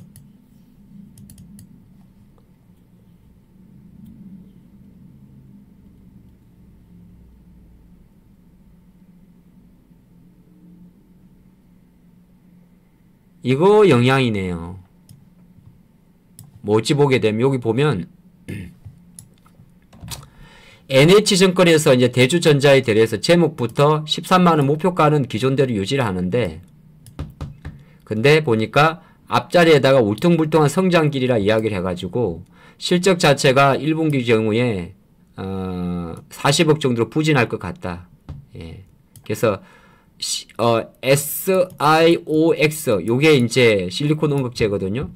이거 영향이네요. 뭐 어찌 보게 되면 여기 보면 NH증권에서 이제 대주전자에 대해서 제목부터 13만원 목표가는 기존대로 유지를 하는데 근데 보니까 앞자리에다가 울퉁불퉁한 성장길이라 이야기를 해가지고 실적 자체가 1분기 경우에 40억 정도로 부진할 것 같다. 예. 그래서 SIOX 요게 이제 실리콘 응급제거든요.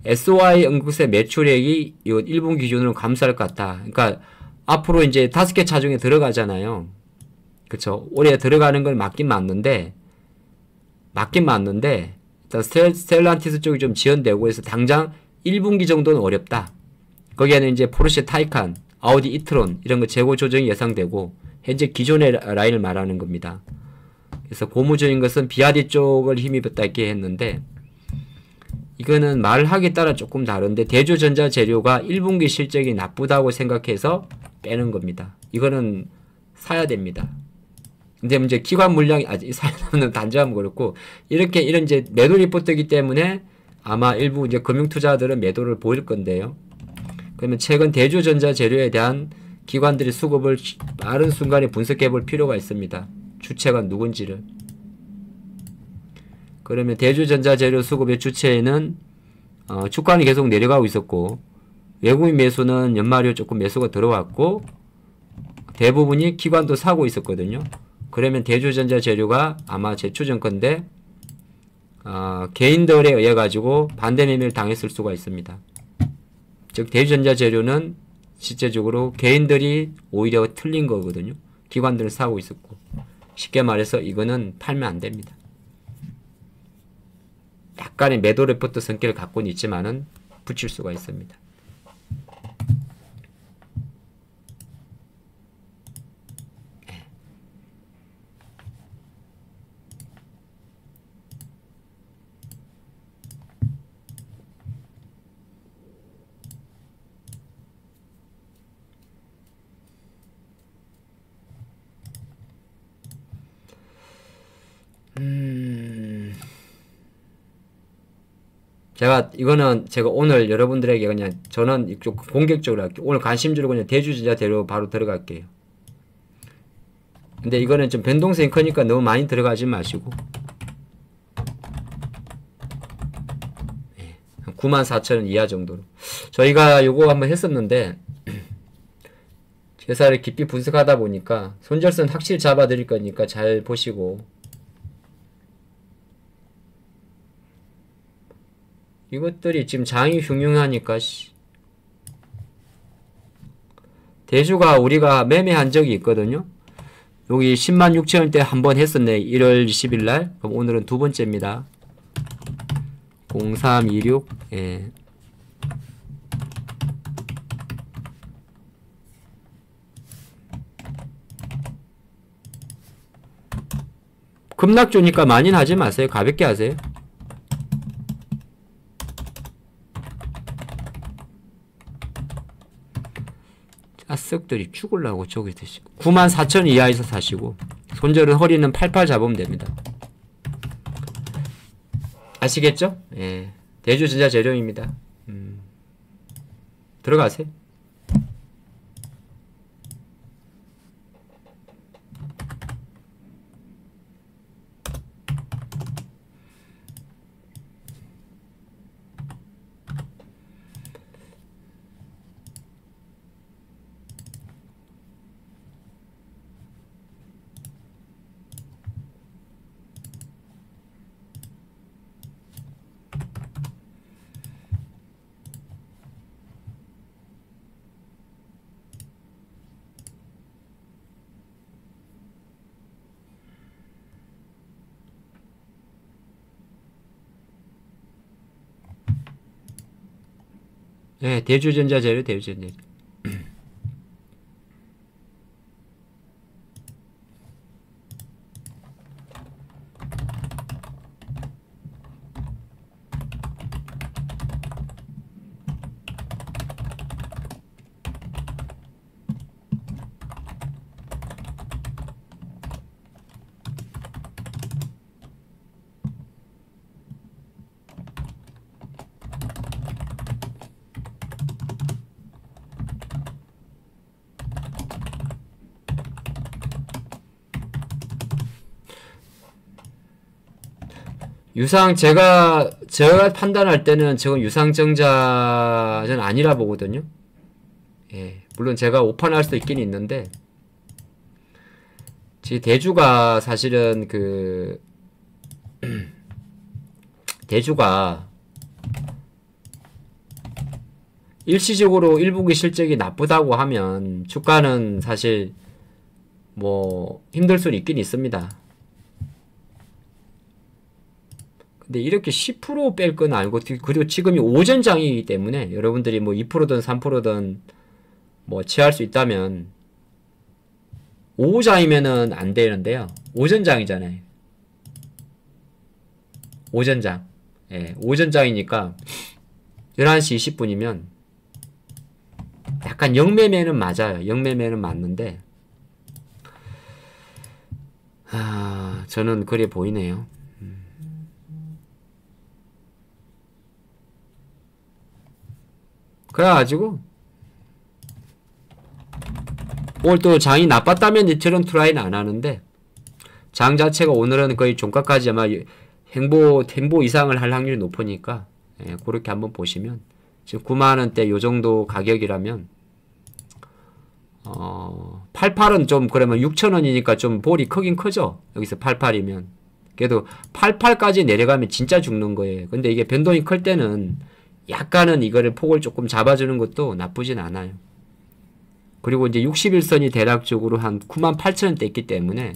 SOI 응급제 매출액이 이 1분기 기준으로 감소할 것 같다. 그러니까 앞으로 이제 5개 차종에 들어가잖아요. 그쵸? 올해 들어가는 건 맞긴 맞는데 일단 스텔란티스 쪽이 좀 지연되고 해서 당장 1분기 정도는 어렵다. 거기에는 이제 포르쉐 타이칸, 아우디 이트론 이런 거 재고 조정이 예상되고 현재 기존의 라인을 말하는 겁니다. 그래서 고무적인 것은 비아디 쪽을 힘입었다 이렇게 했는데 이거는 말하기에 따라 조금 다른데 대주전자 재료가 1분기 실적이 나쁘다고 생각해서 빼는 겁니다. 이거는 사야 됩니다. 근데 이제 기관 물량이 아직 사야는 단정하면 그렇고 이렇게 이런 이제 매도 리포트이기 때문에 아마 일부 이제 금융 투자들은 매도를 보일 건데요. 그러면 최근 대주전자 재료에 대한 기관들이 수급을 빠른 순간에 분석해 볼 필요가 있습니다. 주체가 누군지를. 그러면 대주전자 재료 수급의 주체에는 주가는 계속 내려가고 있었고 외국인 매수는 연말에 조금 매수가 들어왔고 대부분이 기관도 사고 있었거든요. 그러면 대주전자 재료가 아마 제 추정컨대 개인들에 의해 가지고 반대 매매를 당했을 수가 있습니다. 즉 대주전자 재료는 실제적으로 개인들이 오히려 틀린 거거든요. 기관들은 사고 있었고 쉽게 말해서 이거는 팔면 안 됩니다. 약간의 매도 레포트 성격을 갖고는 있지만은 붙일 수가 있습니다. 이거는 제가 오늘 여러분들에게 그냥 저는 이쪽 공격적으로 할게요. 오늘 관심주로 그냥 대주전자 대로 바로 들어갈게요. 근데 이거는 좀 변동성이 크니까 너무 많이 들어가지 마시고 94,000원 이하 정도로 저희가 요거 한번 했었는데 회사를 깊이 분석하다 보니까 손절선 확실히 잡아 드릴 거니까 잘 보시고 이것들이 지금 장이 흉흉하니까 대주가 우리가 매매한 적이 있거든요. 여기 106,000원대 한번 했었네. 1월 20일날. 그럼 오늘은 두 번째입니다. 0326 예. 급락주니까 많이는 하지 마세요. 가볍게 하세요. 쓱들이 죽으려고 저기 드시고 94,000 이하에서 사시고 손절은 허리는 88 잡으면 됩니다. 아시겠죠? 예. 대주전자 재료입니다. 들어가세요. 예, 대주전자 재료, 대주전자 재료. 제가 판단할 때는 저건 유상증자는 아니라 보거든요. 예, 물론 제가 오판할 수도 있긴 있는데, 대주가 사실은 대주가 일시적으로 일분기 실적이 나쁘다고 하면 주가는 사실 뭐 힘들 수는 있긴 있습니다. 근데 이렇게 10% 뺄 건 아니고, 그리고 지금이 오전장이기 때문에 여러분들이 뭐 2%든 3%든 뭐 취할 수 있다면, 오후장이면은 안 되는데요. 오전장이잖아요. 오전장. 예, 오전장이니까 11시 20분이면 약간 영매매는 맞아요. 영매매는 맞는데 저는 그래 보이네요. 그래가지고 오늘 또 장이 나빴다면 이틀은 트라이는 안 하는데 장 자체가 오늘은 거의 종가까지 아마 행보 이상을 할 확률이 높으니까 그렇게 한번 보시면 지금 9만원대 요 정도 가격이라면 88은 좀 그러면 6천원이니까 좀 볼이 크긴 크죠. 여기서 88이면 그래도 88까지 내려가면 진짜 죽는 거예요. 근데 이게 변동이 클 때는 약간은 이거를 폭을 조금 잡아주는 것도 나쁘진 않아요. 그리고 이제 61선이 대략적으로 한 98,000원대 있기 때문에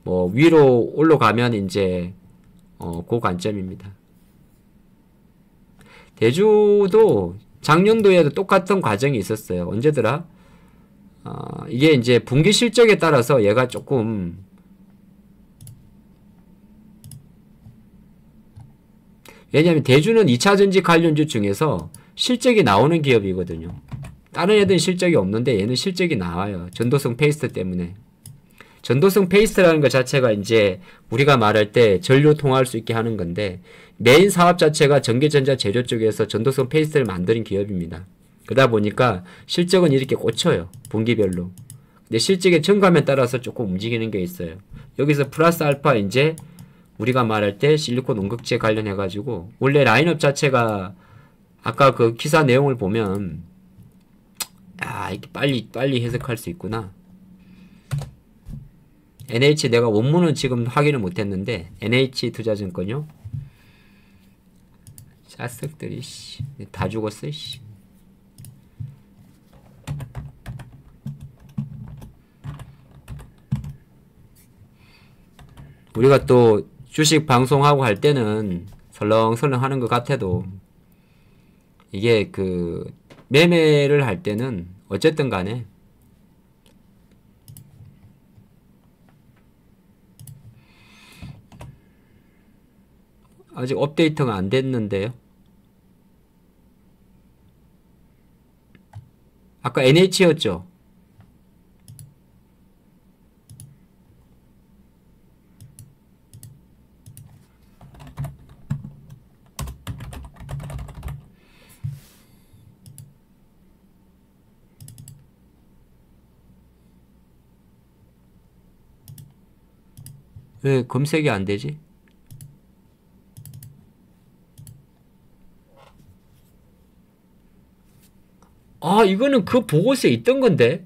뭐 위로 올라가면 이제 고관점입니다. 대주도 작년도에도 똑같은 과정이 있었어요. 언제더라? 이게 이제 분기 실적에 따라서 얘가 조금 왜냐하면 대주는 2차전지 관련주 중에서 실적이 나오는 기업이거든요. 다른 애들은 실적이 없는데 얘는 실적이 나와요. 전도성 페이스트 때문에. 전도성 페이스트라는 것 자체가 이제 우리가 말할 때 전류 통화할 수 있게 하는 건데 메인 사업 자체가 전기전자 재료 쪽에서 전도성 페이스트를 만드는 기업입니다. 그러다 보니까 실적은 이렇게 꽂혀요. 분기별로. 근데 실적의 증감에 따라서 조금 움직이는 게 있어요. 여기서 플러스 알파 이제 우리가 말할 때 실리콘 온극재 관련해 가지고 원래 라인업 자체가 아까 그 기사 내용을 보면 이렇게 빨리 해석할 수 있구나. NH 내가 원문은 지금 확인을 못했는데 NH 투자증권요. 자석들이 다 죽었어. 우리가 또 주식 방송하고 할 때는 설렁설렁 하는 것 같아도 이게 그 매매를 할 때는 어쨌든 간에 아직 업데이트가 안 됐는데요. 아까 NH였죠. 왜 검색이 안 되지? 이거는 그 보고서에 있던 건데.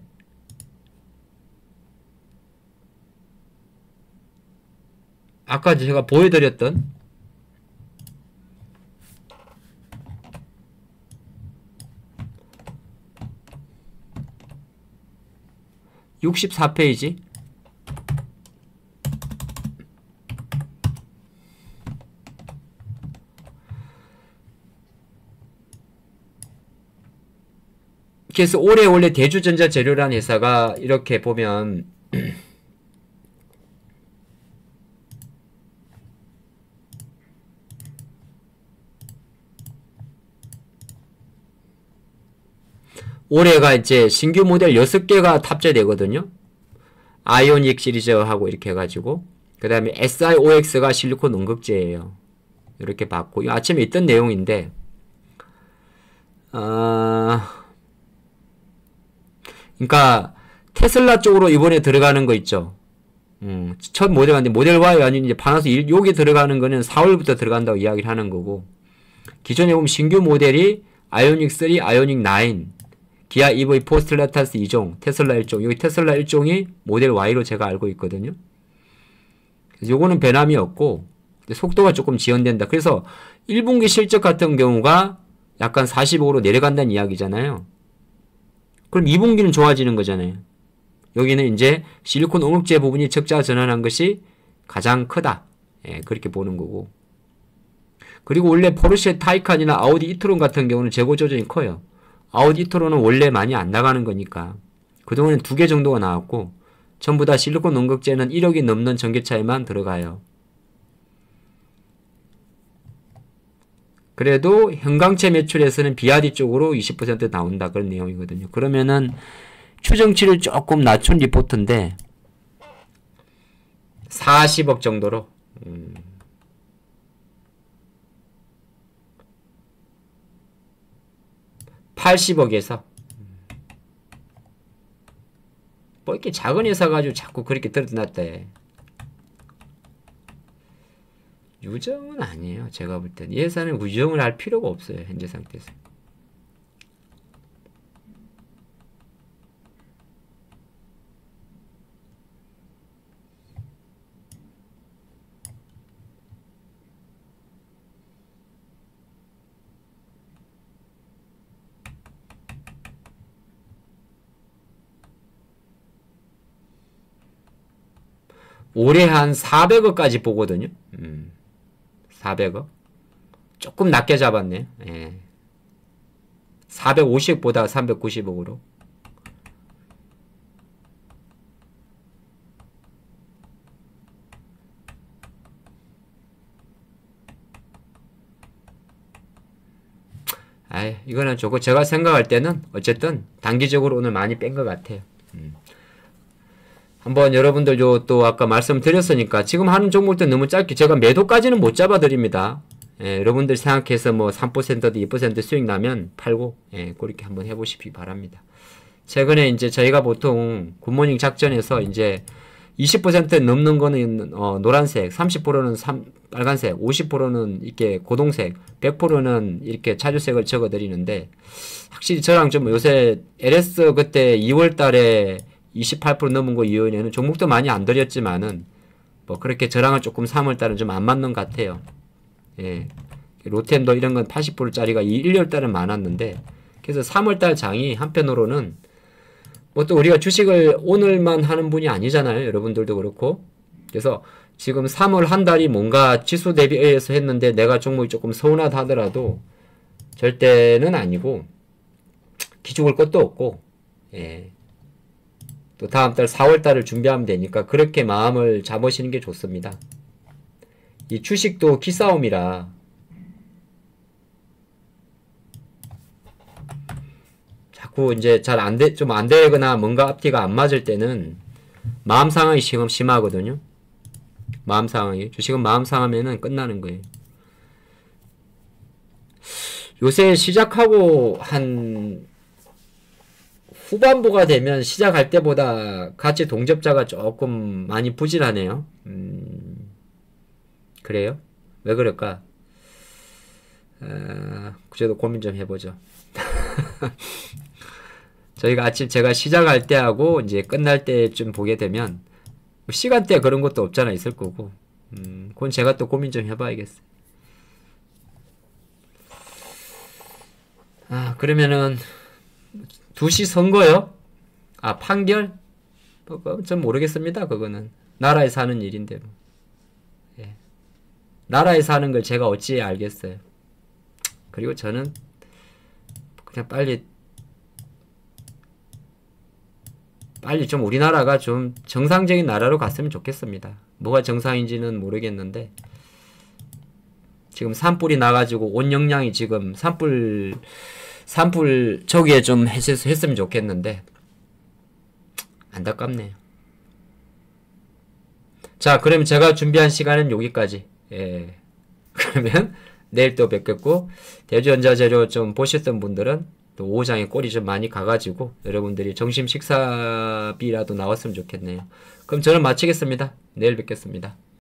아까 제가 보여드렸던 64페이지. 그래서 올해 원래 대주전자 재료라는 회사가 이렇게 보면 올해가 이제 신규 모델 6개가 탑재되거든요. 아이오닉 시리즈하고 이렇게 해가지고 그 다음에 SiOX가 실리콘 온극재예요. 이렇게 봤고 아침에 있던 내용인데 그러니까 테슬라 쪽으로 이번에 들어가는 거 있죠. 첫 모델인데 모델 Y 아닌 이제 파나소닉 여기 들어가는 거는 4월부터 들어간다고 이야기를 하는 거고 기존에 보면 신규 모델이 아이오닉 3, 아이오닉 9, 기아 EV4 스텔라타스 2종, 테슬라 1종. 여기 테슬라 1종이 모델 Y로 제가 알고 있거든요. 그래서 요거는 변함이 없고 속도가 조금 지연된다. 그래서 1분기 실적 같은 경우가 약간 45로 내려간다는 이야기잖아요. 그럼 2분기는 좋아지는 거잖아요. 여기는 이제 실리콘 온극재 부분이 적자 전환한 것이 가장 크다. 그렇게 보는 거고. 그리고 원래 포르쉐 타이칸이나 아우디 이트론 같은 경우는 재고 조정이 커요. 아우디 이트론은 원래 많이 안 나가는 거니까. 그동안은 2개 정도가 나왔고 전부 다 실리콘 온극재는 1억이 넘는 전기차에만 들어가요. 그래도 현강채 매출에서는 비아디 쪽으로 20% 나온다. 그런 내용이거든요. 그러면은 추정치를 조금 낮춘 리포트인데 40억 정도로 80억에서 뭐 이렇게 작은 회사 가지고 자꾸 그렇게 들어놨대. 유정은 아니에요. 제가 볼 땐. 이 회사는 유정을 할 필요가 없어요. 현재 상태에서. 올해 한 400억까지 보거든요. 400억. 조금 낮게 잡았네. 예. 450보다 390억으로. 아이, 이거는 저거 제가 생각할 때는 어쨌든 단기적으로 오늘 많이 뺀 것 같아요. 한번 여러분들도 또 아까 말씀드렸으니까 지금 하는 종목들 너무 짧게 제가 매도까지는 못 잡아드립니다. 예, 여러분들 생각해서 뭐 3%든 2% 수익 나면 팔고 예, 그렇게 한번 해보시기 바랍니다. 최근에 이제 저희가 보통 굿모닝 작전에서 이제 20% 넘는 거는 노란색, 30%는 빨간색, 50%는 이렇게 고동색, 100%는 이렇게 차주색을 적어드리는데 확실히 저랑 좀 요새 LS 그때 2월 달에 28% 넘은 거 이후에는 종목도 많이 안 들였지만은 뭐 그렇게 저랑은 조금 3월 달은 좀 안 맞는 것 같아요. 예. 로템도 이런 건 80%짜리가 1월 달은 많았는데 그래서 3월 달 장이 한편으로는 뭐 또 우리가 주식을 오늘만 하는 분이 아니잖아요. 여러분들도 그렇고. 그래서 지금 3월 한 달이 뭔가 지수 대비해서 했는데 내가 종목이 조금 서운하다 하더라도 절대는 아니고 기죽을 것도 없고 예. 또 다음 달 4월 달을 준비하면 되니까 그렇게 마음을 잡으시는 게 좋습니다. 이 주식도 기싸움이라 자꾸 이제 잘 좀 안 되거나 뭔가 앞뒤가 안 맞을 때는 마음 상황이 지금 심하거든요. 마음 상황이. 주식은 마음 상하면은 끝나는 거예요. 요새 시작하고 한 후반부가 되면 시작할 때보다 같이 동접자가 조금 많이 부진하네요. 그래요? 왜 그럴까? 그래도 고민 좀 해보죠. 저희가 아침 제가 시작할 때 하고 이제 끝날 때쯤 보게 되면 시간대 그런 것도 없잖아 있을 거고 그건 제가 또 고민 좀 해봐야겠어요. 그러면은 2시 선거요? 판결? 전 모르겠습니다. 그거는 나라에서 하는 일인데 뭐. 예. 나라에서 하는 걸 제가 어찌 알겠어요. 그리고 저는 그냥 빨리 좀 우리나라가 좀 정상적인 나라로 갔으면 좋겠습니다. 뭐가 정상인지는 모르겠는데 지금 산불이 나가지고 온 역량이 지금 산불 저기에 좀 했으면 좋겠는데 안타깝네요. 자, 그럼 제가 준비한 시간은 여기까지. 예. 그러면 내일 또 뵙겠고 대주전자재료 좀 보셨던 분들은 또 5장에 꼬리 좀 많이 가가지고 여러분들이 점심 식사비라도 나왔으면 좋겠네요. 그럼 저는 마치겠습니다. 내일 뵙겠습니다.